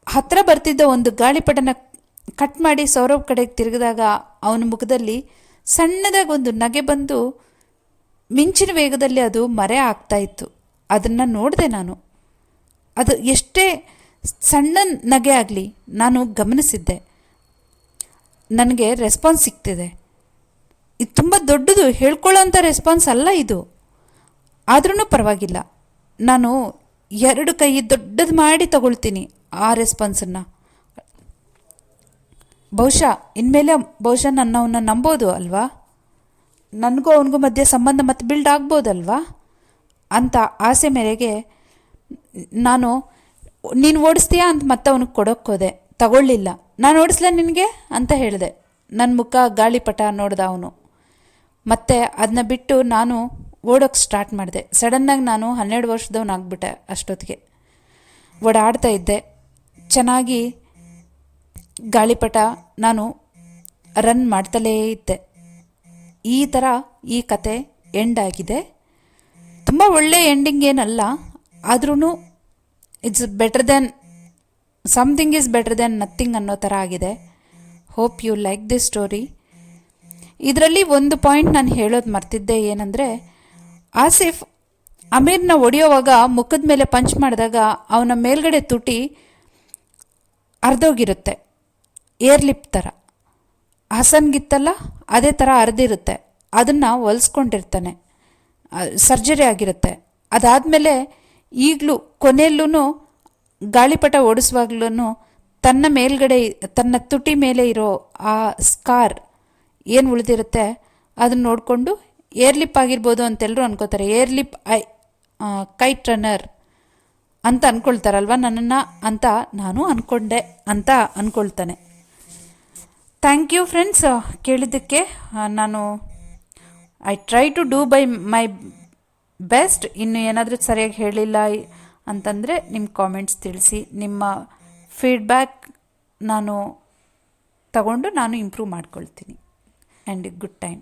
ಹತ್ತಿರ ಬರ್ತಿದ್ದ ಒಂದು ಗಾಳಿಪಟನ ಕಟ್ ಮಾಡಿ ಸೌರವ್ ಕಡೆಗೆ ತಿರುಗಿದಾಗ ಅವನ ಮುಖದಲ್ಲಿ ಸಣ್ಣದಾಗಿ ಒಂದು ನಗೆ ಬಂದು ಮಿಂಚಿನ ವೇಗದಲ್ಲಿ ಅದು ಮರೆ ಆಗ್ತಾಯಿತ್ತು. ಅದನ್ನು ನೋಡಿದೆ ನಾನು. ಅದು ಎಷ್ಟೇ ಸಣ್ಣ ನಗೆ ಆಗಲಿ ನಾನು ಗಮನಿಸಿದ್ದೆ. ನನಗೆ ರೆಸ್ಪಾನ್ಸ್ ಸಿಗ್ತಿದೆ. ಇದು ತುಂಬ ದೊಡ್ಡದು, ಹೇಳ್ಕೊಳ್ಳೋಂಥ ರೆಸ್ಪಾನ್ಸ್ ಅಲ್ಲ ಇದು. ಆದ್ರೂ ಪರವಾಗಿಲ್ಲ, ನಾನು 2 ಕೈ ದೊಡ್ಡದು ಮಾಡಿ ತಗೊಳ್ತೀನಿ ಆ ರೆಸ್ಪಾನ್ಸನ್ನು. ಬಹುಶಃ ನನ್ನ ಅವನ್ನ ನಂಬೋದು ಅಲ್ವಾ, ನನಗೂ ಅವನಿಗೂ ಮಧ್ಯೆ ಸಂಬಂಧ ಮತ್ತೆ ಬಿಲ್ಡ್ ಆಗ್ಬೋದಲ್ವಾ ಅಂತ ಆಸೆ ಮೇರೆಗೆ ನಾನು, ನೀನು ಓಡಿಸ್ತೀಯಾ ಅಂತ ಮತ್ತೆ ಅವನಿಗೆ ಕೊಡೋಕ್ಕೋದೆ. ತಗೊಳ್ಳಿಲ್ಲ. ನಾನು ಓಡಿಸ್ಲಾ ನಿನಗೆ ಅಂತ ಹೇಳಿದೆ. ನನ್ನ ಮುಖ ಗಾಳಿಪಟ ನೋಡ್ದ ಅವನು. ಮತ್ತೆ ಅದನ್ನ ಬಿಟ್ಟು ನಾನು ಓಡೋಕ್ಕೆ ಸ್ಟಾರ್ಟ್ ಮಾಡಿದೆ. ಸಡನ್ನಾಗಿ ನಾನು 12 ವರ್ಷದವನಾಗ್ಬಿಟ್ಟೆ. ಅಷ್ಟೊತ್ತಿಗೆ ಓಡಾಡ್ತಾ ಇದ್ದೆ ಚೆನ್ನಾಗಿ. ಗಾಳಿಪಟ ನಾನು ರನ್ ಮಾಡ್ತಲೇ ಇದ್ದೆ. ಈ ಥರ ಈ ಕತೆ ಎಂಡ್ ಆಗಿದೆ. ತುಂಬ ಒಳ್ಳೆ ಎಂಡಿಂಗ್ ಏನಲ್ಲ, ಆದ್ರೂ it's better than something is better than nothing ಅನ್ನೋ ಥರ ಆಗಿದೆ. Hope you like this story. ಇದರಲ್ಲಿ ಒಂದು ಪಾಯಿಂಟ್ ನಾನು ಹೇಳೋದು ಮರ್ತಿದ್ದೆ. ಏನಂದರೆ, ಆಸಿಫ್ ಅಮೀರ್ನ ಹೊಡೆಯೋವಾಗ ಮುಖದ ಮೇಲೆ ಪಂಚ್ ಮಾಡಿದಾಗ ಅವನ ಮೇಲ್ಗಡೆ ತುಟಿ ಅರ್ಧೋಗಿರುತ್ತೆ, ಏರ್ಲಿಪ್ ಥರ. ಹಸನ್ಗಿತ್ತಲ್ಲ ಅದೇ ಥರ ಅರ್ದಿರುತ್ತೆ. ಅದನ್ನು ಹೊಲಿಸ್ಕೊಂಡಿರ್ತಾನೆ, ಸರ್ಜರಿ ಆಗಿರುತ್ತೆ. ಅದಾದಮೇಲೆ ಈಗಲೂ ಕೊನೆಯಲ್ಲೂ ಗಾಳಿಪಟ ಓಡಿಸುವಾಗ್ಲೂ ತನ್ನ ಮೇಲ್ಗಡೆ ತನ್ನ ತುಟಿ ಮೇಲೆ ಇರೋ ಆ ಸ್ಕಾರ್ ಏನು ಉಳಿದಿರುತ್ತೆ ಅದನ್ನು ನೋಡಿಕೊಂಡು ಏರ್ಲಿಪ್ ಆಗಿರ್ಬೋದು ಅಂತೆಲ್ಲರೂ ಅನ್ಕೋತಾರೆ. ಏರ್ಲಿಪ್ ಕೈಟ್ ರನ್ನರ್ ಅಂತ ಅಂದ್ಕೊಳ್ತಾರಲ್ವ ನನ್ನನ್ನು ಅಂತ ನಾನು ಅಂದ್ಕೊಂಡೆ ಅಂತ ಅಂದ್ಕೊಳ್ತಾನೆ. ಥ್ಯಾಂಕ್ ಯು ಫ್ರೆಂಡ್ಸ್ ಕೇಳಿದ್ದಕ್ಕೆ. ನಾನು I try to do by my best. ಇನ್ನು ಏನಾದರೂ ಸರಿಯಾಗಿ ಹೇಳಿಲ್ಲ ಅಂತಂದರೆ ನಿಮ್ಮ ಕಾಮೆಂಟ್ಸ್ ತಿಳಿಸಿ. ನಿಮ್ಮ ಫೀಡ್ಬ್ಯಾಕ್ ನಾನು ತಗೊಂಡು ನಾನು ಇಂಪ್ರೂವ್ ಮಾಡ್ಕೊಳ್ತೀನಿ. And good time.